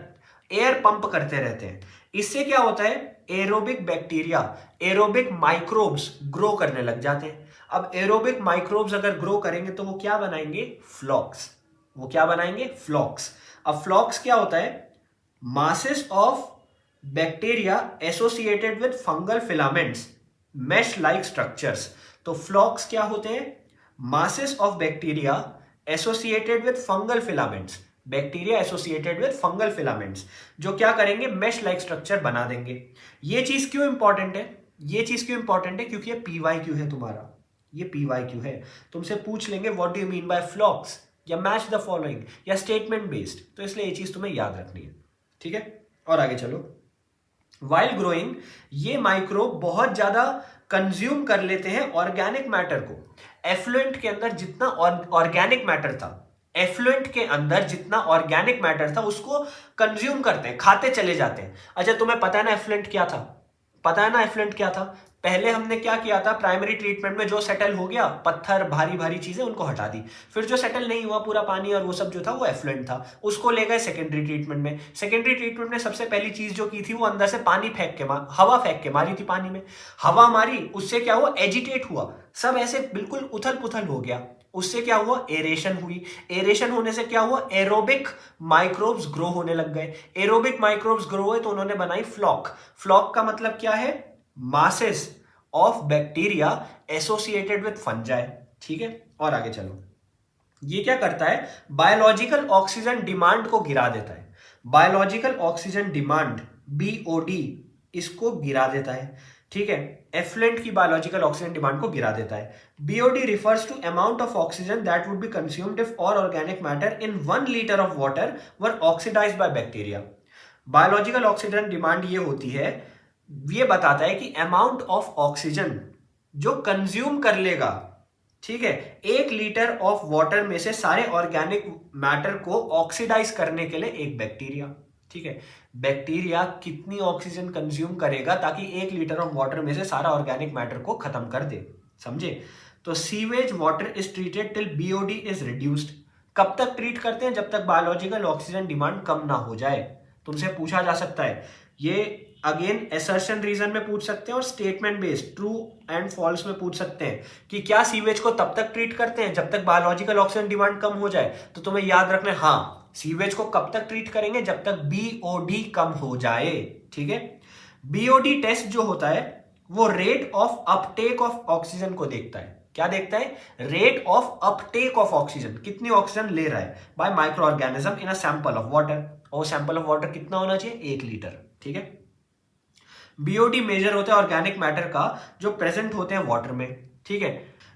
एयर पंप करते रहते हैं। इससे क्या होता है, aerobic bacteria, aerobic microbes grow करने लग जाते हैं। अब एरोबिक माइक्रोब्स अगर ग्रो करेंगे तो वो क्या बनाएंगे, फ्लॉक्स। वो क्या बनाएंगे, फ्लॉक्स। अब फ्लॉक्स क्या होता है, masses of bacteria associated with fungal filaments, mesh like structures. तो फ्लॉक्स क्या होते हैं, masses of bacteria associated with fungal filaments, bacteria associated with fungal filaments, जो क्या करेंगे, मेश लाइक स्ट्रक्चर बना देंगे। ये चीज क्यों इंपॉर्टेंट है, ये चीज क्यों इंपॉर्टेंट है, क्योंकि ये पीवाईक्यू है तुम्हारा, ये पीवाईक्यू है। तुमसे पूछ लेंगे what do you mean by flocs, या मैच द फॉलोइंग, या स्टेटमेंट बेस्ड, तो इसलिए ये चीज तुम्हें याद रखनी है, ठीक है। और आगे चलो, वाइल ग्रोइंग ये माइक्रोब बहुत ज्यादा कंज्यूम कर लेते हैं ऑर्गेनिक मैटर को। एफ्लुएंट के अंदर जितना ऑर्गेनिक मैटर था, एफ्लुएंट के अंदर जितना ऑर्गेनिक मैटर था उसको कंज्यूम करते हैं, खाते चले जाते हैं। अच्छा, तुम्हें पता है ना एफ्लुएंट क्या था, पता है ना एफ्लुएंट क्या था। पहले हमने क्या किया था, प्राइमरी ट्रीटमेंट में जो सेटल हो गया, पत्थर, भारी भारी चीजें, उनको हटा दी। फिर जो सेटल नहीं हुआ, पूरा पानी और वो सब जो था, वो एफ्लुएंट था, उसको ले गए सेकेंडरी ट्रीटमेंट में। सेकेंडरी ट्रीटमेंट में सबसे पहली चीज जो की थी वो अंदर से पानी फेंक के हवा फेंक के मारी थी पानी में। हवा मारी, उससे क्या हुआ, एजिटेट हुआ, सब ऐसे बिल्कुल उथल पुथल हो गया। उससे क्या हुआ, एरेशन हुई। एरेशन होने से क्या हुआ, एरोबिक माइक्रोब्स ग्रो होने लग गए। एरोबिक माइक्रोब्स ग्रो हुए तो उन्होंने बनाई फ्लॉक। फ्लॉक का मतलब क्या है, masses of bacteria associated with fungi, ठीक है। और आगे चलो, ये क्या करता है, बायोलॉजिकल ऑक्सीजन डिमांड को गिरा देता है। बायोलॉजिकल ऑक्सीजन डिमांड, बीओडी, इसको गिरा देता है, ठीक है। एफ्लुएंट की बायोलॉजिकल ऑक्सीजन डिमांड को गिरा देता है। BOD refers to amount of oxygen that would be consumed if all organic matter in 1 litre of water were oxidised by bacteria. Biological oxygen demand ये होती है, ये बताता है कि अमाउंट ऑफ ऑक्सीजन जो कंज्यूम कर लेगा, ठीक है, 1 लीटर ऑफ वाटर में से सारे ऑर्गेनिक मैटर को ऑक्सीडाइज करने के लिए एक बैक्टीरिया, ठीक है। बैक्टीरिया कितनी ऑक्सीजन कंज्यूम करेगा ताकि 1 लीटर ऑफ वाटर में से सारा ऑर्गेनिक मैटर को खत्म कर दे, समझे। तो sewage water is treated till BOD is reduced. कब तक ट्रीट करते हैं, जब तक बायोलॉजिकल ऑक्सीजन डिमांड कम ना हो जाए। तुमसे पूछा जा सकता है ये अगेन असर्शन रीजन में पूछ सकते हैं और statement based true and false में पूछ सकते हैं कि क्या सीवेज को तब तक ट्रीट करते हैं जब तक बायोलॉजिकल ऑक्सीजन डिमांड कम हो जाए। तो तुम्हें याद रखना है, हाँ, सीवेज को कब तक ट्रीट करेंगे, जब तक बीओडी कम हो जाए। ठीक है, बीओडी टेस्ट जो होता है वो rate of Uptake of oxygen को देखता है। क्या देखता है? Rate of Uptake of oxygen, कितनी ऑक्सीजन ले रहा है bye micro organism in a sample of water. और सैंपल ऑफ वाटर कितना होना चाहिए? 1 लीटर। ठीक है, बीओडी मेजर होता है ऑर्गेनिक मैटर का जो प्रेजेंट होते हैं वाटर में। ठीक है,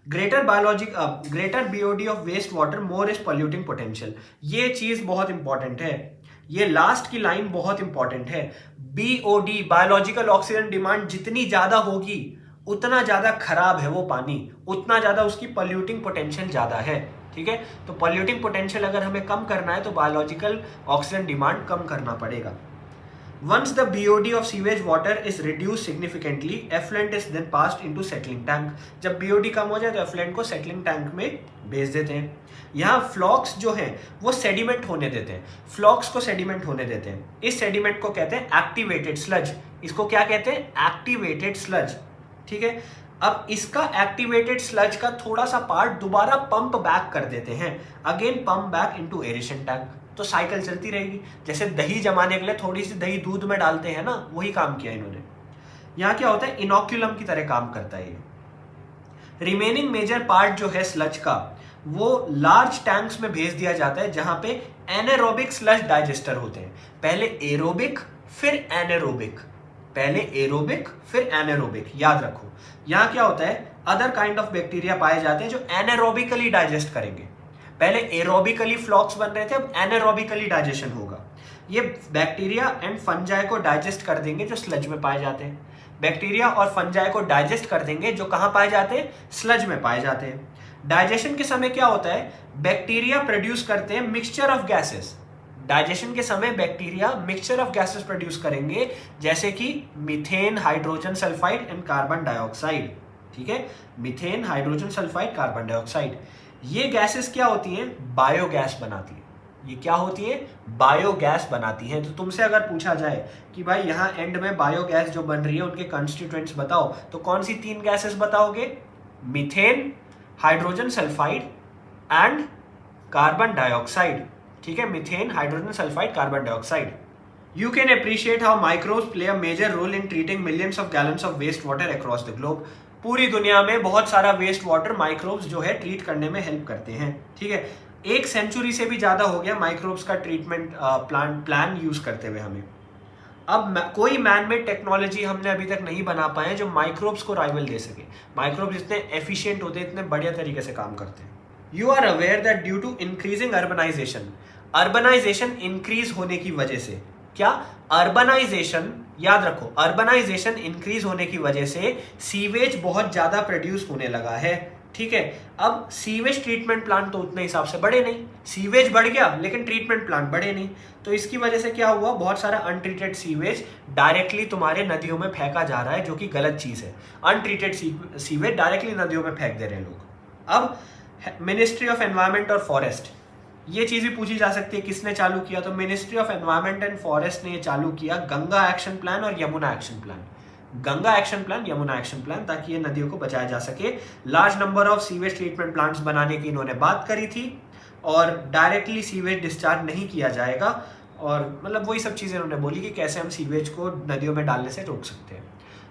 greater BOD of waste water more is polluting potential. ये चीज बहुत इंपॉर्टेंट है, ये लास्ट की लाइन बहुत इंपॉर्टेंट है। बीओडी बायोलॉजिकल ऑक्सीजन डिमांड जितनी ज्यादा होगी उतना ज्यादा खराब है वो पानी, उतना ज्यादा उसकी पॉल्यूटिंग पोटेंशियल ज्यादा है। ठीक है, तो पॉल्यूटिंग पोटेंशियल अगर हमें कम करना है तो बायोलॉजिकल ऑक्सीजन डिमांड कम करना पड़ेगा। Once the BOD of sewage water is reduced significantly, effluent is then passed into settling tank. जब BOD कम हो जाए तो effluent को settling tank में भेज देते हैं। यहाँ फ्लॉक्स जो है वो सेडिमेंट होने देते हैं, फ्लॉक्स को सेडिमेंट होने देते हैं। इस सेडिमेंट को कहते हैं एक्टिवेटेड स्लज। इसको क्या कहते हैं? Activated sludge. ठीक है, अब इसका एक्टिवेटेड स्लज का थोड़ा सा पार्ट दोबारा पंप बैक कर देते हैं, again pump back into aeration tank. तो साइकिल चलती रहेगी। जैसे दही जमाने के लिए थोड़ी सी दही दूध में डालते हैं ना, वही काम किया इन्होंने। यहां क्या होता है? इनोक्यूलम की तरह काम करता है ये। रिमेनिंग मेजर पार्ट जो है स्लज का वो लार्ज टैंक्स में भेज दिया जाता है जहां पे एनारोबिक स्लज डाइजेस्टर होते हैं। पहले एरोबिक फिर एनारोबिक, पहले एरोबिक फिर एनारोबिक, याद रखो। यहां क्या होता है? अदर काइंड ऑफ बैक्टीरिया पाए जाते हैं जो एनारोबिकली डाइजेस्ट करेंगे। पहले एरोबिकली फ्लॉक्स बन रहे थे, अब एनारोबिकली डाइजेशन होगा। ये बैक्टीरिया एंड फंजाई को डाइजेस्ट कर देंगे जो स्लज में पाए जाते हैं। बैक्टीरिया और फंजाई को डाइजेस्ट कर देंगे जो कहां पाए जाते हैं? स्लज में पाए जाते हैं। डाइजेशन के समय क्या होता है? बैक्टीरिया प्रोड्यूस करते हैं मिक्सचर ऑफ गैसेस। डाइजेशन के समय bacteria mixture of gases produce करेंगे, जैसे कि methane, hydrogen sulphide and carbon dioxide. ठीक है, methane, hydrogen sulphide, carbon dioxide. ये गैसेस क्या होती हैं? बायोगैस बनाती है। ये क्या होती है? बायोगैस बनाती हैं। तो तुमसे अगर पूछा जाए कि भाई यहाँ एंड में बायोगैस जो बन रही है उनके कंस्टिट्यूएंट्स बताओ, तो कौन सी 3 गैसेस बताओगे? Methane, hydrogen sulphide and carbon dioxide. ठीक है, methane, hydrogen sulphide, carbon dioxide. You can appreciate how microbes play a major role in treating millions of gallons of waste water across the globe. पूरी दुनिया में बहुत सारा waste water microbes जो है treat करने में हेल्प करते हैं। ठीक है, 1 सेंचुरी से भी ज्यादा हो गया माइक्रोब्स का ट्रीटमेंट प्लान यूज करते हुए हमें। अब कोई मैनमेड टेक्नोलॉजी हमने अभी तक नहीं बना पाए जो माइक्रोब्स को राइवल दे सके। माइक्रोब्स इतने एफिशिएंट होते हैं, इतने बढ़िया तरीके से काम करते हैं। You are aware that due to increasing urbanisation increase होने की वजह से, क्या? अर्बनाइजेशन, याद रखो, अर्बनाइजेशन इंक्रीज होने की वजह से सीवेज बहुत ज्यादा प्रोड्यूस होने लगा है। ठीक है, अब सीवेज ट्रीटमेंट प्लांट तो उतने हिसाब से बढ़े नहीं, सीवेज बढ़ गया लेकिन ट्रीटमेंट प्लांट बढ़े नहीं। तो इसकी वजह से क्या हुआ? बहुत सारा अनट्रीटेड सीवेज डायरेक्टली तुम्हारे नदियों में फेंका जा रहा है, जो कि गलत चीज है। अनट्रीटेड सीवेज डायरेक्टली नदियों में फेंक दे रहे हैं लोग। अब मिनिस्ट्री ऑफ एनवायरमेंट और फॉरेस्ट, ये चीज भी पूछी जा सकती है किसने चालू किया? तो ministry of environment and forest ने ये चालू किया, गंगा एक्शन प्लान और Yamuna action plan. Ganga action plan, Yamuna action plan, ताकि ये नदियों को बचाया जा सके। Large number of sewage treatment plants बनाने की इन्होंने बात करी थी और डायरेक्टली सीवेज डिस्चार्ज नहीं किया जाएगा, और मतलब वही सब चीजें उन्होंने बोली कि कैसे हम सीवेज को नदियों में डालने से रोक सकते हैं।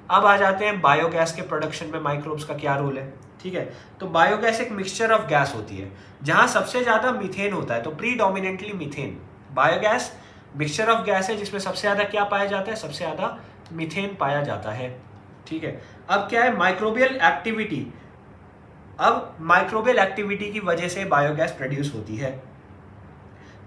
अब आ जाते हैं बायोगैस के प्रोडक्शन में माइक्रोब्स का क्या रोल है। ठीक है, तो बायोगैस एक मिक्सचर ऑफ गैस होती है जहां सबसे ज्यादा मीथेन होता है, तो predominantly methane. Biogas mixture of gas है जिसमें सबसे ज्यादा क्या पाया जाता है? सबसे ज्यादा मीथेन पाया जाता है। ठीक है, अब क्या है? Microbial activity. अब माइक्रोबियल एक्टिविटी की वजह से बायोगैस प्रोड्यूस होती है।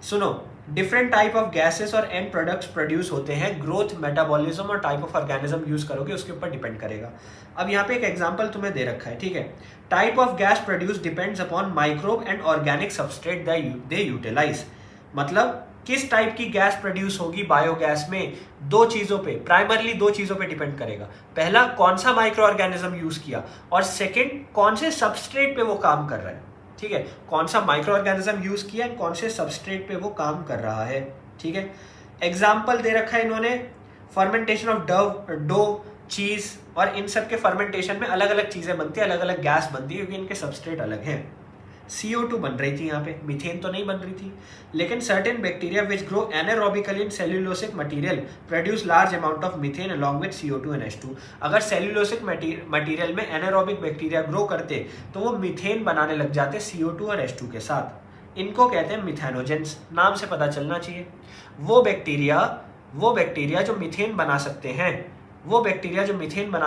सुनो, डिफरेंट टाइप ऑफ गैसेस और एंड प्रोडक्ट्स प्रोड्यूस होते हैं। ग्रोथ, मेटाबॉलिज्म और टाइप ऑफ ऑर्गेनिज्म यूज करोगे उसके ऊपर डिपेंड करेगा। अब यहाँ पे एक एग्जांपल तुम्हें दे रखा है। ठीक है, type of gas produce depends upon microbe and organic substrate they utilise. मतलब किस टाइप की गैस प्रोड्यूस होगी बायोगैस में, 2 चीजों पे, प्राइमरली 2 चीजों पे डिपेंड करेगा। पहला, कौन सा माइक्रो ऑर्गेनिज्म यूज किया, और सेकेंड, कौन से सबस्ट्रेट पे वो काम कर रहा है। ठीक है, कौन सा माइक्रो ऑर्गेनिज्म यूज किया, कौन से सबस्ट्रेट पे वो काम कर रहा है। ठीक है, एग्जाम्पल दे रखा है इन्होंने, फर्मेंटेशन ऑफ डो, चीज, और इन सब के फर्मेंटेशन में अलग अलग चीजें बनती है, अलग अलग गैस बनती है, क्योंकि इनके सबस्ट्रेट अलग हैं। CO2 बन रही थी यहाँ पे, मीथेन तो नहीं बन रही थी। लेकिन certain bacteria which grow anaerobically in cellulosic material produce large amount of methane along with CO2 and H2। अगर सेल्यूलोसिक मटेरियल में एनारोबिक बैक्टीरिया ग्रो करते तो वो मीथेन बनाने लग जाते CO2 और H2 के साथ। इनको कहते हैं मिथेनोजेंस, नाम से पता चलना चाहिए। वो बैक्टीरिया जो मीथेन बना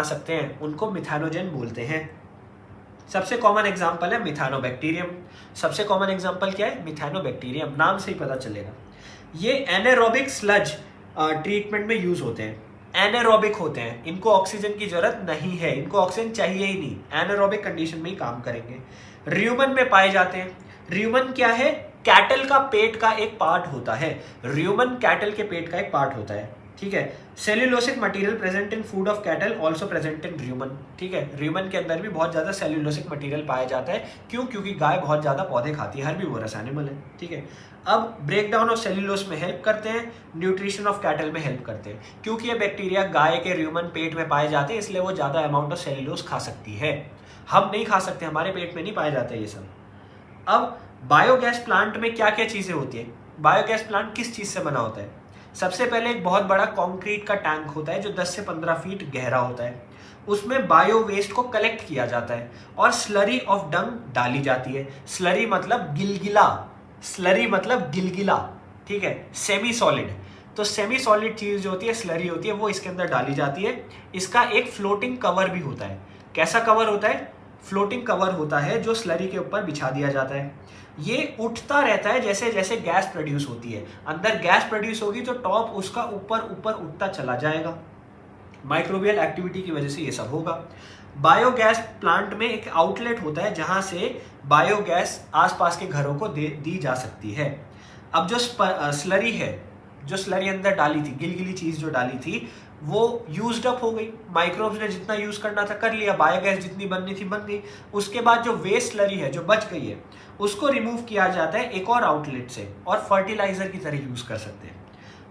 सकते हैं, उनको मिथेनोजेन बोलते हैं। सबसे कॉमन एग्जांपल है मिथानोबैक्टीरियम। सबसे कॉमन एग्जांपल क्या है? मिथानोबैक्टीरियम, नाम से ही पता चलेगा। ये एनारोबिक स्लज ट्रीटमेंट में यूज होते हैं। एनारोबिक होते हैं, इनको ऑक्सीजन की जरूरत नहीं है, इनको ऑक्सीजन चाहिए ही नहीं, एनारोबिक कंडीशन में ही काम करेंगे। र्यूमन में पाए जाते हैं। र्यूमन क्या है? कैटल का पेट का एक पार्ट होता है। र्यूमन कैटल के पेट का एक पार्ट होता है, ठीक है। Cellulosic material present in food of cattle also present in र्यूमन, ठीक है। र्यूमन के अंदर भी बहुत ज्यादा सेल्यूलोसिक मटेरियल पाया जाता है। क्यों? क्योंकि गाय बहुत ज्यादा पौधे खाती है, हर्बीवोरस एनिमल है, ठीक है। अब ब्रेक डाउन ऑफ सेल्यूलोस में हेल्प करते हैं, न्यूट्रिशन ऑफ कैटल में हेल्प करते हैं। क्योंकि ये बैक्टीरिया गाय के र्यूमन पेट में पाए जाते हैं, इसलिए वो ज्यादा अमाउंट ऑफ सेल्यूलोस खा सकती है। हम नहीं खा सकते, हमारे पेट में नहीं पाए जाते ये सब। अब बायोगैस प्लांट में क्या क्या चीजें होती है? बायोगैस प्लांट किस चीज से बना होता है? सबसे पहले एक बहुत बड़ा कंक्रीट का टैंक होता है जो 10 से 15 फीट गहरा होता है। उसमें बायो वेस्ट को कलेक्ट किया जाता है और स्लरी ऑफ डंग डाली जाती है। स्लरी मतलब गिलगिला, ठीक है, सेमी सॉलिड। तो सेमी सॉलिड चीज जो होती है, स्लरी होती है, वो इसके अंदर डाली जाती है। इसका एक फ्लोटिंग कवर भी होता है। कैसा कवर होता है? फ्लोटिंग कवर होता है जो स्लरी के ऊपर बिछा दिया जाता है। ये उठता रहता है जैसे जैसे गैस प्रोड्यूस होती है। अंदर गैस प्रोड्यूस होगी तो टॉप उसका ऊपर ऊपर उठता चला जाएगा। माइक्रोबियल एक्टिविटी की वजह से ये सब होगा। बायोगैस प्लांट में एक आउटलेट होता है जहां से बायोगैस आसपास के घरों को दी जा सकती है। अब जो स्लरी है, जो स्लरी अंदर डाली थी, गिलगिली चीज जो डाली थी, वो यूज्ड अप हो गई। माइक्रोब्स ने जितना यूज करना था कर लिया, बायोगैस जितनी बननी थी बन गई। उसके बाद जो वेस्ट स्लरी है जो बच गई है, उसको रिमूव किया जाता है एक और आउटलेट से और फर्टिलाइजर की तरह यूज कर सकते हैं।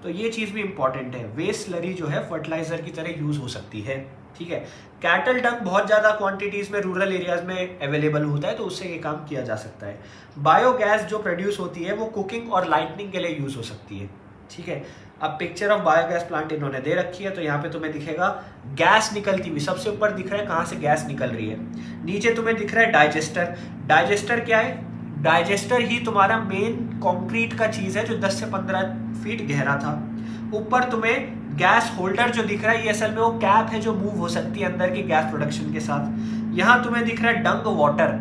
तो ये चीज भी इंपॉर्टेंट है, वेस्ट स्लरी जो है फर्टिलाइजर की तरह यूज हो सकती है, ठीक है। कैटल डंग बहुत ज्यादा क्वांटिटीज में रूरल एरियाज में अवेलेबल होता है, तो उससे ये काम किया जा सकता है। बायोगैस जो प्रोड्यूस होती है वो कुकिंग और लाइटनिंग के लिए यूज हो सकती है, ठीक है। अब पिक्चर ऑफ बायोगैस प्लांट इन्होंने दे रखी है, तो यहाँ पे तुम्हें दिखेगा गैस निकलती हुई। सबसे ऊपर दिख रहा है कहाँ से गैस निकल रही है। नीचे तुम्हें दिख रहा है डाइजेस्टर। डाइजेस्टर क्या है? डाइजेस्टर ही तुम्हारा मेन कंक्रीट का चीज है जो 10 से 15 फीट गहरा था। ऊपर तुम्हें गैस होल्डर जो दिख रहा है, ये असल में वो कैप है जो मूव हो सकती है अंदर की गैस प्रोडक्शन के साथ। यहाँ तुम्हें दिख रहा है डंग वाटर।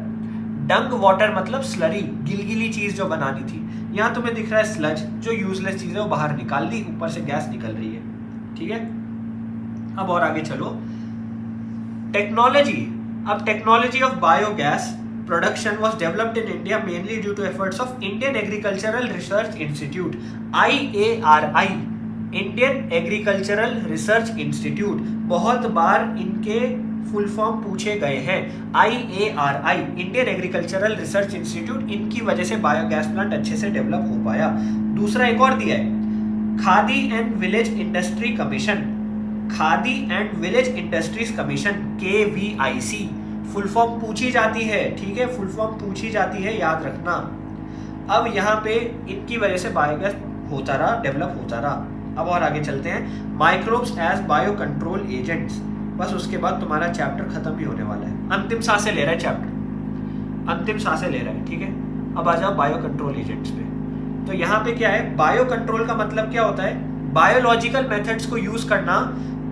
डंग वाटर मतलब स्लरी, गिलगिली चीज जो बनानी थी। यहाँ तुम्हें दिख रहा है स्लज, जो यूजलेस चीज है वो बाहर निकाल दी, ऊपर से गैस निकल रही है, ठीक है। अब और आगे चलो, टेक्नोलॉजी। अब technology of biogas production was developed in India mainly due to efforts of Indian Agricultural Research Institute, IARI, Indian Agricultural Research Institute। बहुत बार इनके फुल फॉर्म पूछे गए हैं। IARI, Indian agricultural research institute, इनकी वजह से बायोगैस प्लांट अच्छे से डेवलप हो पाया। दूसरा एक और दिया है, khadi and village industry commission. Khadi and village industries commission, KVIC, full form पूछी जाती है, ठीक है, फुल फॉर्म पूछी जाती है, याद रखना। अब यहाँ पे इनकी वजह से बायोगैस होता रहा, डेवलप होता रहा। अब और आगे चलते हैं, microbes as biocontrol agents. बस उसके बाद तुम्हारा चैप्टर खत्म भी होने वाला है। अंतिम सांसें ले रहा है चैप्टर, अंतिम सांसें ले रहा है, ठीक है। अब आ जाओ बायो कंट्रोल एजेंट्स पे। तो यहाँ पे क्या है, बायो कंट्रोल का मतलब क्या होता है? बायोलॉजिकल मेथड्स को यूज करना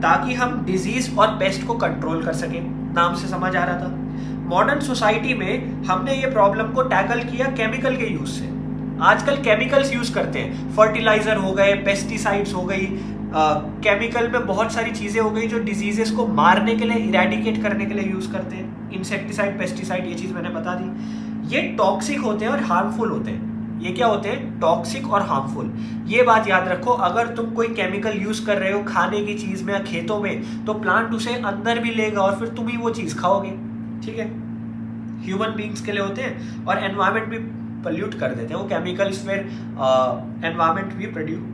ताकि हम डिजीज और पेस्ट को कंट्रोल कर सकें। नाम से समझ आ रहा था। मॉडर्न सोसाइटी में हमने ये प्रॉब्लम को टैकल किया केमिकल के यूज से। आजकल केमिकल्स यूज करते हैं, फर्टिलाइजर हो गए, पेस्टिसाइड्स हो गई, केमिकल में बहुत सारी चीजें हो गई जो डिजीजेस को मारने के लिए, इरेडिकेट करने के लिए यूज करते हैं। इंसेक्टिसाइड, पेस्टिसाइड, ये चीज मैंने बता दी। ये टॉक्सिक होते हैं और हार्मफुल होते हैं। ये क्या होते हैं? टॉक्सिक और हार्मफुल। ये बात याद रखो, अगर तुम कोई केमिकल यूज कर रहे हो खाने की चीज में या खेतों में, तो प्लांट उसे अंदर भी लेगा और फिर तुम ही वो चीज खाओगे, ठीक है। ह्यूमन बींग्स के लिए होते हैं और एनवायरमेंट भी पल्यूट कर देते हैं वो केमिकल्स, फिर एनवायरमेंट भी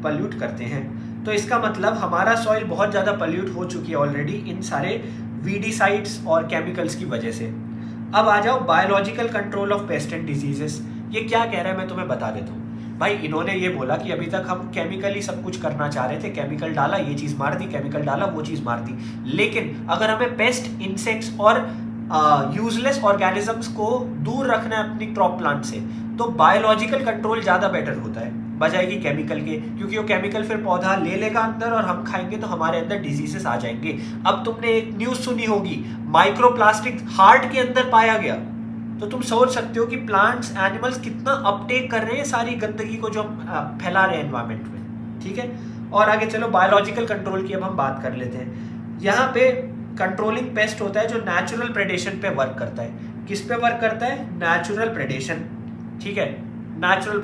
पल्यूट करते हैं। तो इसका मतलब हमारा सॉइल बहुत ज़्यादा पल्यूट हो चुकी है ऑलरेडी इन सारे वीडीसाइड्स और केमिकल्स की वजह से। अब आ जाओ biological control of paste and diseases. ये क्या कह रहा है मैं तुम्हें बता देता हूँ। भाई इन्होंने ये बोला कि अभी तक हम केमिकली सब कुछ करना चाह रहे थे, केमिकल डाला ये चीज़ मार दी, केमिकल डाला वो चीज़ मार दी, लेकिन अगर हमें पेस्ट, इंसेक्ट्स और यूजलेस ऑर्गेनिजम्स को दूर रखना है अपनी क्रॉप प्लांट से, तो बायोलॉजिकल कंट्रोल ज़्यादा बेटर होता है बजाय कि केमिकल के, क्योंकि वो केमिकल फिर पौधा ले लेगा अंदर और हम खाएंगे तो हमारे अंदर डिजीजेस आ जाएंगे। अब तुमने एक न्यूज़ सुनी होगी, माइक्रोप्लास्टिक हार्ट के अंदर पाया गया, तो तुम सोच सकते हो कि प्लांट्स, एनिमल्स कितना अपटेक कर रहे हैं सारी गंदगी को जो हम फैला रहे हैं एनवायरमेंट में। ठीक है, और आगे चलो बायोलॉजिकल कंट्रोल की अब हम बात कर लेते हैं। यहाँ पे कंट्रोलिंग पेस्ट होता है जो नेचुरल प्रेडेशन पे वर्क करता है। किस पे वर्क करता है? Natural predation. ठीक है, नेचुरल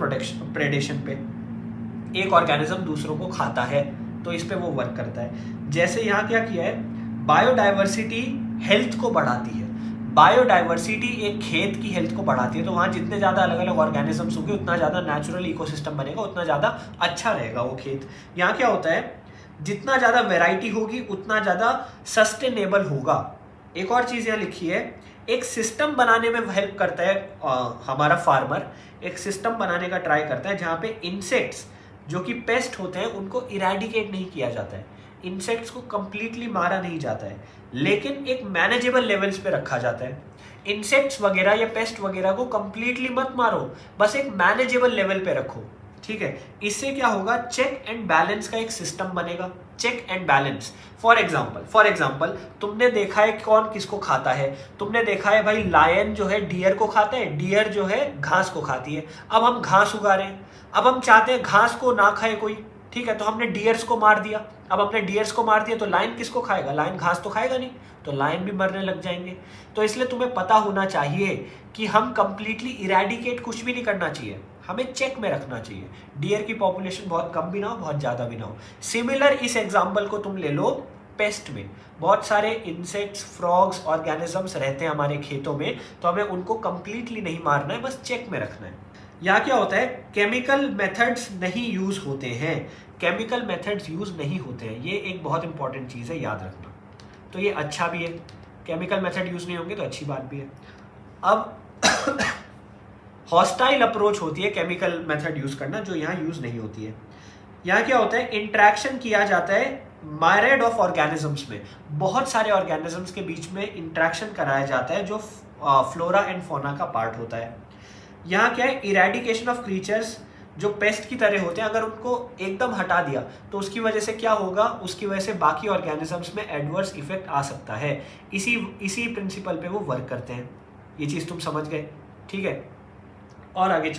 प्रेडेशन पे एक ऑर्गेनिज्म दूसरों को खाता है तो इस पे वो वर्क करता है। जैसे यहाँ क्या किया है, बायोडाइवर्सिटी हेल्थ को बढ़ाती है। बायोडाइवर्सिटी एक खेत की हेल्थ को बढ़ाती है, तो वहाँ जितने ज़्यादा अलग अलग ऑर्गेनिजम्स होंगे उतना ज़्यादा नेचुरल इकोसिस्टम बनेगा, उतना ज़्यादा अच्छा रहेगा वो खेत। यहाँ क्या होता है, जितना ज़्यादा वैरायटी होगी उतना ज़्यादा सस्टेनेबल होगा। एक और चीज़ यहाँ लिखी है, एक सिस्टम बनाने में हेल्प करता है हमारा फार्मर, एक सिस्टम बनाने का ट्राई करता है जहाँ पे इंसेक्ट्स जो कि पेस्ट होते हैं उनको इरेडिकेट नहीं किया जाता है, इंसेक्ट्स को कंप्लीटली मारा नहीं जाता है, लेकिन एक मैनेजेबल लेवल्स पे रखा जाता है। इंसेक्ट्स वगैरह या पेस्ट वगैरह को कंप्लीटली मत मारो, बस एक मैनेजेबल लेवल पे रखो। ठीक है, इससे क्या होगा, चेक एंड बैलेंस का एक सिस्टम बनेगा। Check and balance, for example तुमने देखा है कौन किसको खाता है। तुमने देखा है भाई लायन जो है डियर को खाता है, डियर जो है घास को खाती है। अब हम घास उगा रहे हैं, अब हम चाहते हैं घास को ना खाए कोई, ठीक है, तो हमने डियर्स को मार दिया। अब हमने डियर्स को मार दिया तो लायन किसको खाएगा? लायन घास तो खाएगा नहीं, तो लायन भी मरने लग जाएंगे। तो इसलिए तुम्हें पता होना चाहिए कि हम कंप्लीटली इरेडिकेट कुछ भी नहीं करना चाहिए, हमें चेक में रखना चाहिए। डियर की पॉपुलेशन बहुत कम भी ना हो, बहुत ज़्यादा भी ना हो। सिमिलर इस एग्जाम्पल को तुम ले लो पेस्ट में, बहुत सारे इंसेक्ट्स, फ्रॉग्स, ऑर्गेनिजम्स रहते हैं हमारे खेतों में, तो हमें उनको कंप्लीटली नहीं मारना है, बस चेक में रखना है। यहाँ क्या होता है, केमिकल मेथड्स नहीं यूज होते हैं, केमिकल मेथड्स यूज नहीं होते हैं, ये एक बहुत इंपॉर्टेंट चीज़ है, याद रखना। तो ये अच्छा भी है, केमिकल मेथड यूज नहीं होंगे तो अच्छी बात भी है। अब हॉस्टाइल अप्रोच होती है केमिकल मेथड यूज करना, जो यहाँ यूज नहीं होती है। यहाँ क्या होता है, इंट्रैक्शन किया जाता है मायरेड ऑफ ऑर्गेनिजम्स में, बहुत सारे ऑर्गेनिजम्स के बीच में इंट्रैक्शन कराया जाता है जो फ्लोरा एंड फौना का पार्ट होता है। यहाँ क्या है, इरेडिकेशन ऑफ क्रीचर्स जो पेस्ट की तरह होते हैं, अगर उनको एकदम हटा दिया तो उसकी वजह से क्या होगा, उसकी वजह से बाकी ऑर्गेनिजम्स में एडवर्स इफेक्ट आ सकता है। इसी प्रिंसिपल पे वो वर्क करते हैं। ये चीज़ तुम समझ गए, ठीक है। और आगे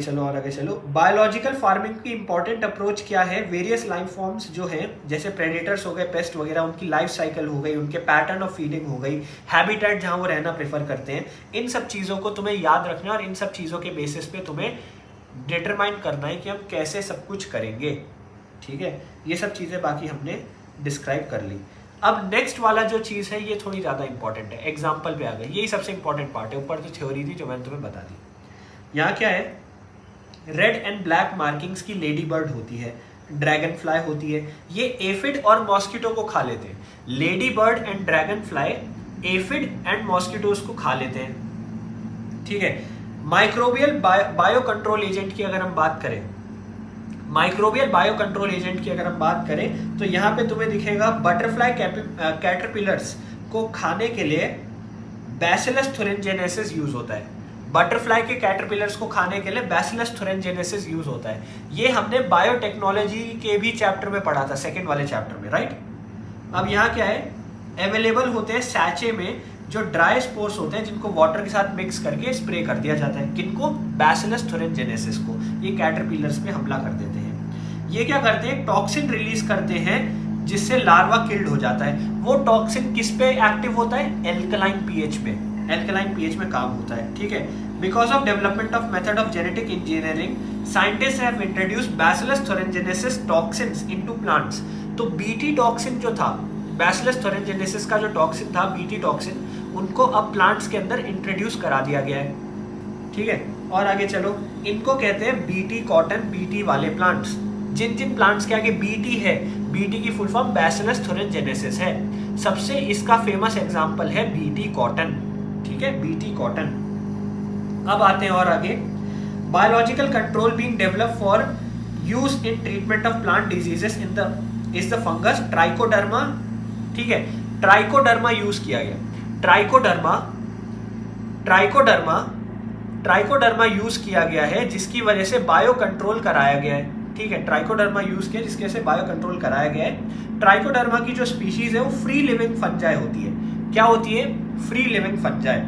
चलो बायोलॉजिकल फार्मिंग की इंपॉर्टेंट अप्रोच क्या है, वेरियस लाइफ फॉर्म्स जो है, जैसे प्रेडेटर्स हो गए, पेस्ट वगैरह, उनकी लाइफ साइकिल हो गई, उनके पैटर्न ऑफ फीडिंग हो गई, हैबिटेट जहाँ वो रहना प्रेफर करते हैं, इन सब चीज़ों को तुम्हें याद रखना है और इन सब चीज़ों के बेसिस पे तुम्हें डिटरमाइन करना है कि हम कैसे सब कुछ करेंगे। ठीक है, ये सब चीज़ें बाकी हमने डिस्क्राइब कर ली। अब नेक्स्ट वाला जो चीज़ है ये थोड़ी ज़्यादा इंपॉर्टेंट है, एग्जाम्पल पे आ गई, यही सबसे इंपॉर्टेंट पार्ट है। ऊपर तो थ्योरी थी जो मैंने तुम्हें बता दी। यहाँ क्या है, रेड एंड ब्लैक मार्किंग्स की लेडी बर्ड होती है, ड्रैगन फ्लाई होती है, ये एफिड और मॉस्किटो को खा लेते हैं। Lady bird and dragon fly aphid and mosquitoes को खा लेते हैं। ठीक है, माइक्रोबियल बायो कंट्रोल एजेंट की अगर हम बात करें, तो यहाँ पे तुम्हें दिखेगा बटरफ्लाई कैटरपिलर्स को खाने के लिए बैसिलस थुरिनजेनेसिस यूज होता है। बटरफ्लाई के कैटरपिलर्स को खाने के लिए बैसिलस थुरिनजेनेसिस यूज होता है। ये हमने बायोटेक्नोलॉजी के भी चैप्टर में पढ़ा था, सेकंड वाले चैप्टर में, राइट। अब यहाँ क्या है, अवेलेबल होते हैं सैचे में जो ड्राई स्पोर्स होते हैं, जिनको वाटर के साथ मिक्स करके स्प्रे कर दिया जाता है। किनको? बैसिलस थुरिनजेनेसिस को। ये कैटरपिलर्स पे हमला कर देते हैं। ये क्या करते हैं, टॉक्सिन रिलीज करते हैं जिससे लार्वा किल्ड हो जाता है। वो टॉक्सिन किस पे एक्टिव होता है? एल्कलाइन पीएच पे, एल्कलाइन पीएच में काम होता है। ठीक है, because of development of method of genetic engineering, scientist have introduced bacillus thuringiensis toxins into plants. तो बीटी टॉक्सिन जो था, बैसिलस थुरिनजेनेसिस का जो टॉक्सिन था, बीटी टॉक्सिन, उनको अब प्लांट्स के अंदर इंट्रोड्यूस करा दिया गया है। ठीक है, और आगे चलो, इनको कहते हैं बीटी कॉटन, बीटी वाले प्लांट्स। जिन जिन प्लांट्स के आगे बीटी है, बीटी की फुल फॉर्म बैसिलस thuringiensis है। सबसे इसका फेमस एग्जांपल है बीटी कॉटन, ठीक है, बीटी कॉटन। अब आते हैं और आगे, biological control being developed for use in treatment of plant diseases in the is the fungus trichoderma, ठीक है, ट्राइकोडर्मा यूज किया गया। ट्राइकोडर्मा यूज किया गया है जिसकी वजह से बायो कंट्रोल कराया गया है, ठीक है, ट्राइकोडर्मा यूज किया जिसकी वजह से बायो कंट्रोल कराया गया है। ट्राइकोडर्मा की जो स्पीशीज है वो फ्री लिविंग फंजाई होती है। क्या होती है? फ्री लिविंग फंजाई,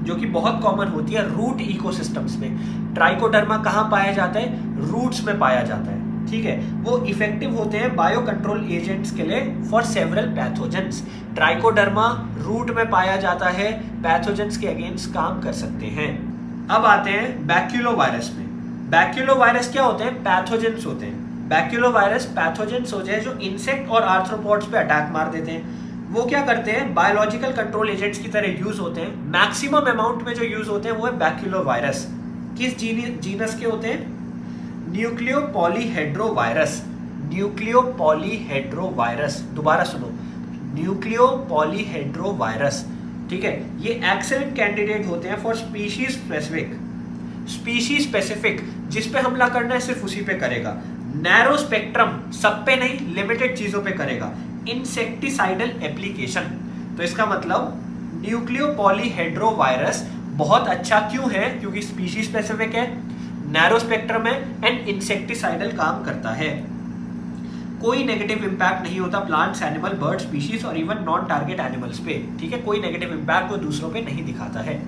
जो कि बहुत कॉमन होती है रूट इकोसिस्टम्स में। ट्राइकोडर्मा कहाँ पाया जाता है? रूट्स में पाया जाता है, ठीक है। वो इफेक्टिव होते हैं बायो कंट्रोल एजेंट्स के लिए for several pathogens. Trichoderma root में पाया जाता है, पैथोजेंस के अगेंस्ट काम कर सकते हैं। अब आते हैं बैक्यूलोवायरस में। बैक्यूलोवायरस क्या होते हैं? पैथोजेंस होते हैं। बैक्यूलोवायरस पैथोजेंस होते हैं जो इंसेक्ट और आर्थ्रोपोड्स पे अटैक मार देते हैं। वो क्या करते हैं? बायोलॉजिकल कंट्रोल एजेंट्स की तरह यूज होते हैं। मैक्सिमम अमाउंट में जो यूज होते हैं वो है बैक्यूलोवायरस। किस जीनस के होते हैं? न्यूक्लियोपॉलीहेड्रोवायरस। न्यूक्लियोपॉलीहेड्रोवायरस, दोबारा सुनो, न्यूक्लियोपॉलीहेड्रोवायरस, ठीक है। ये एक्सेलेंट कैंडिडेट होते हैं फॉर स्पीशीज स्पेसिफिक। जिस पे हमला करना है सिर्फ उसी पे करेगा। नैरो स्पेक्ट्रम, सब पे नहीं, लिमिटेड चीजों पे करेगा। Insecticidal application. तो इसका मतलब न्यूक्लियोपॉलीहेड्रोवायरस बहुत अच्छा क्यों है? क्योंकि स्पीशीज स्पेसिफिक है, नैरो स्पेक्ट्रम है एंड इंसेक्टिसाइडल काम करता है। कोई नेगेटिव इंपैक्ट नहीं होता प्लांट्स, एनिमल, बर्ड स्पीशीज और इवन नॉन टारगेट एनिमल्स पे, ठीक है। कोई नेगेटिव इंपैक्ट वो दूसरों पे नहीं दिखाता है।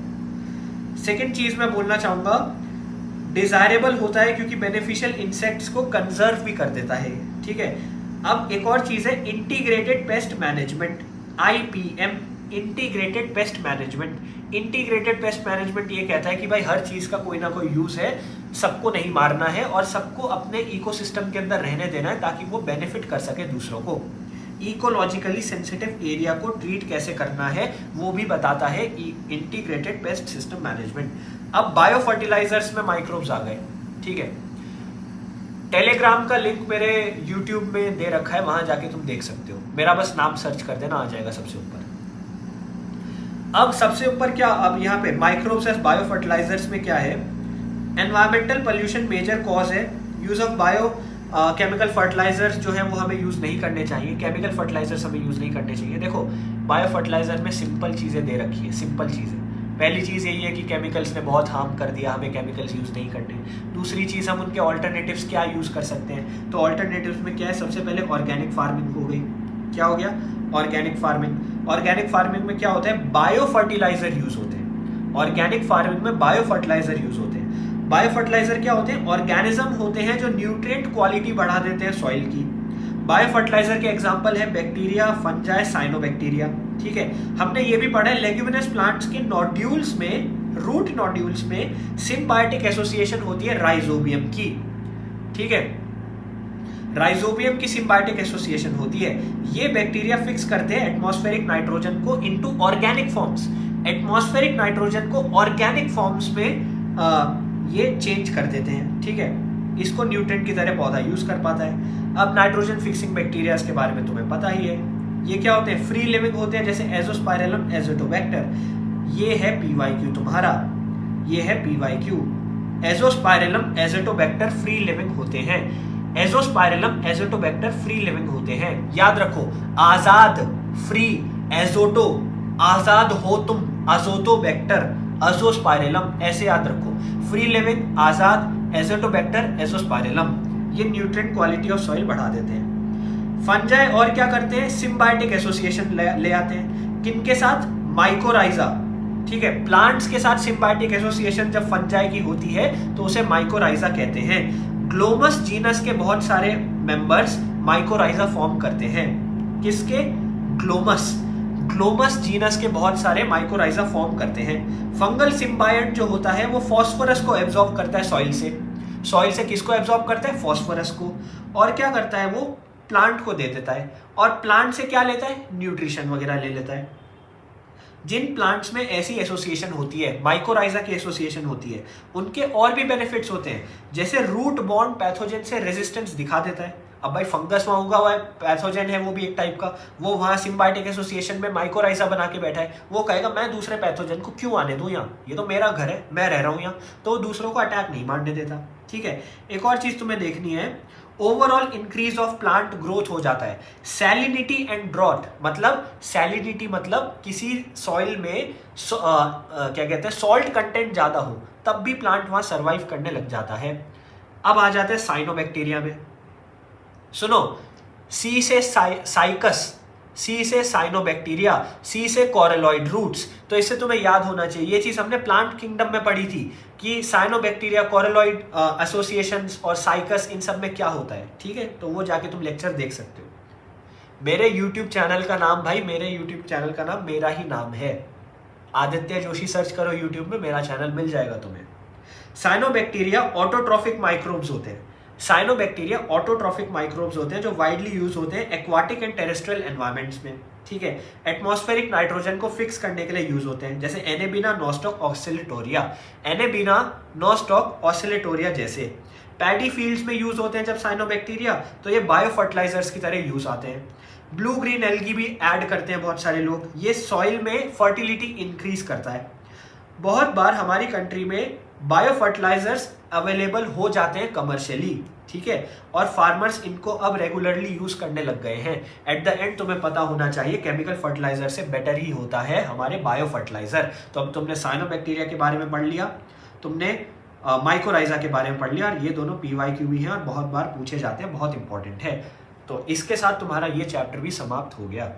सेकेंड चीज मैं बोलना चाहूंगा, डिजायरेबल होता है क्योंकि बेनिफिशियल इंसेक्ट्स को कंजर्व भी कर देता है, ठीक है। अब एक और चीज है integrated pest management, IPM, integrated pest management. Integrated pest management ये कहता है कि भाई हर चीज का कोई ना कोई यूज है, सबको नहीं मारना है और सबको अपने इकोसिस्टम के अंदर रहने देना है ताकि वो बेनिफिट कर सके दूसरों को। इकोलॉजिकली सेंसिटिव एरिया को ट्रीट कैसे करना है वो भी बताता है इंटीग्रेटेड पेस्ट सिस्टम मैनेजमेंट। अब बायो फर्टिलाइजर्स में माइक्रोब्स आ गए, ठीक है। टेलीग्राम का लिंक मेरे यूट्यूब में दे रखा है, वहां जाके तुम देख सकते हो। मेरा बस नाम सर्च कर देना, आ जाएगा सबसे ऊपर। अब सबसे ऊपर क्या, अब यहाँ पे माइक्रोब्स एज बायो फर्टिलाइजर्स में क्या है? एनवायरमेंटल पोल्यूशन मेजर कॉज है। Use of biochemical fertilisers जो है वो हमें यूज नहीं करने चाहिए। केमिकल फर्टिलाइजर्स हमें यूज नहीं करने चाहिए। देखो बायो फर्टिलाइजर में सिंपल चीजें दे रखी है, सिंपल चीजें। पहली चीज यही है कि केमिकल्स ने बहुत हार्म कर दिया, हमें केमिकल्स यूज नहीं करने। दूसरी चीज, हम उनके ऑल्टरनेटिव्स क्या यूज कर सकते हैं? तो ऑल्टरनेटिव्स में क्या है? सबसे पहले ऑर्गेनिक फार्मिंग हो गई। क्या हो गया? Organic farming. ऑर्गेनिक फार्मिंग में क्या होता है? बायो फर्टिलाइजर यूज होते हैं। ऑर्गेनिक फार्मिंग में बायो फर्टिलाइजर यूज होते हैं। बायो फर्टिलाइजर क्या होते हैं? ऑर्गेनिज्म होते हैं जो न्यूट्रिएंट क्वालिटी बढ़ा देते हैं सॉइल की। बायो फर्टिलाइजर के एग्जांपल है बैक्टीरिया, फंजाई, साइनोबैक्टीरिया, ठीक है। हमने ये भी पढ़ा है लेग्यूमिनस प्लांट्स के नोड्यूल्स में, रूट नोड्यूल्स में सिम्बायोटिक एसोसिएशन होती है राइजोबियम की, ठीक है। राइजोबियम की सिम्बायोटिक एसोसिएशन होती है। ये बैक्टीरिया फिक्स करते हैं एटमॉस्फेरिक नाइट्रोजन को into organic forms. Atmospheric nitrogen को ऑर्गेनिक फॉर्म्स में ये चेंज कर देते हैं, ठीक है। इसको न्यूट्रिएंट की तरह पौधा यूज कर पाता है। अब नाइट्रोजन फिक्सिंग बैक्टीरिया के बारे में तुम्हें पता ही है। ये क्या होते हैं? फ्री लिविंग होते हैं, जैसे एजोस्पाइरलम एजोटोबैक्टर। ये है PYQ तुम्हारा, ये है PYQ। एजोस्पाइरलम एजोटोबैक्टर फ्री लिविंग होते हैं। एजोस्पाइरलम एजोटोबैक्टर फ्री लिविंग होते हैं। याद रखो, आजाद, फ्री, एजोटो, आजाद हो तुम, अजोटोबैक्टर, अजोस्पाइरलम, ऐसे याद रखो। फ्री लिविंग, आजाद, एजोटोबैक्टर, एजोस्पाइरलम। ये न्यूट्रिएंट क्वालिटी ऑफ सॉइल बढ़ा देते हैं। फंजाई और क्या करते हैं? सिम्बायोटिक एसोसिएशन ले आते हैं। किनके साथ? माइकोराइजा, ठीक है। प्लांट्स के साथ सिम्बायोटिक एसोसिएशन जब फंजाई की होती है तो उसे माइकोराइजा कहते हैं। ग्लोमस जीनस के बहुत सारे मेंबर्स माइकोराइजा फॉर्म करते हैं। किसके? ग्लोमस। ग्लोमस जीनस के बहुत सारे माइकोराइजा फॉर्म करते हैं। फंगल सिम्बायोट जो होता है वो फॉस्फोरस को एब्जॉर्ब करता है सॉइल से। सॉइल से किसको एब्जॉर्ब करता है? फॉस्फोरस को। और क्या करता है? वो प्लांट को दे देता है। और प्लांट से क्या लेता है? न्यूट्रिशन वगैरह ले लेता है। जिन प्लांट्स में ऐसी एसोसिएशन होती है, माइकोराइजा की एसोसिएशन होती है, उनके और भी बेनिफिट्स होते हैं, जैसे रूट बॉर्न पैथोजन से रेजिस्टेंस दिखा देता है। अब भाई फंगस वहां उगा हुआ है, पैथोजन है वो भी एक टाइप का, वो वहां सिम्बायोटिक एसोसिएशन में माइकोराइजा बना के बैठा है, वो कहेगा मैं दूसरे पैथोजन को क्यों आने दूं यहाँ, ये तो मेरा घर है, मैं रह रहा हूँ यहाँ, तो दूसरों को अटैक नहीं मारने देता। ठीक है, एक और चीज तुम्हें देखनी है, overall increase of plant growth हो जाता है। सैलिनिटी एंड ड्रॉट, मतलब सैलिनिटी मतलब किसी सॉइल में क्या कहते हैं सॉल्ट कंटेंट ज्यादा हो, तब भी प्लांट वहां सर्वाइव करने लग जाता है। अब आ जाते हैं साइनोबैक्टीरिया में। सुनो, सी से साइकस, सी से साइनोबैक्टीरिया, सी से कॉरेलॉइड रूट्स, तो इससे तुम्हें याद होना चाहिए, ये चीज हमने प्लांट किंगडम में पढ़ी थी कि साइनोबैक्टीरिया, कॉरेलॉइड एसोसिएशंस और साइकस, इन सब में क्या होता है। ठीक है, तो वो जाके तुम लेक्चर देख सकते हो। मेरे यूट्यूब चैनल का नाम भाई, मेरे यूट्यूब चैनल का नाम मेरा ही नाम है, आदित्य जोशी सर्च करो यूट्यूब में, मेरा चैनल मिल जाएगा तुम्हें। साइनोबैक्टीरिया ऑटोट्रॉफिक माइक्रोब्स होते हैं। साइनोबैक्टीरिया ऑटोट्रॉफिक माइक्रोब्स होते हैं जो वाइडली यूज होते हैं एक्वाटिक एंड टेरेस्ट्रियल एनवायरमेंट्स में। ठीक है, एटमॉस्फेरिक नाइट्रोजन को फिक्स करने के लिए यूज होते हैं, जैसे एनेबिना नॉस्टॉक ऑसिलेटोरिया, एनेबिना नॉस्टॉक ऑसिलेटोरिया जैसे। पैडी फील्ड्स में यूज होते हैं जब साइनोबैक्टीरिया, तो ये बायो फर्टिलाइजर्स की तरह यूज आते हैं। ब्लू ग्रीन एल्गी भी ऐड करते हैं बहुत सारे लोग, ये सॉइल में फर्टिलिटी इंक्रीज करता है। बहुत बार हमारी कंट्री में बायो फर्टिलाइजर्स अवेलेबल हो जाते हैं कमर्शियली, ठीक है, और फार्मर्स इनको अब रेगुलरली यूज करने लग गए हैं। एट द एंड तुम्हें पता होना चाहिए केमिकल फर्टिलाइजर से बेटर ही होता है हमारे बायो फर्टिलाइजर। तो अब तुमने साइनोबैक्टीरिया के बारे में पढ़ लिया, तुमने माइकोराइजा के बारे में पढ़ लिया, और ये दोनों PYQ भी हैं और बहुत बार पूछे जाते हैं, बहुत इंपॉर्टेंट है। तो इसके साथ तुम्हारा ये चैप्टर भी समाप्त हो गया।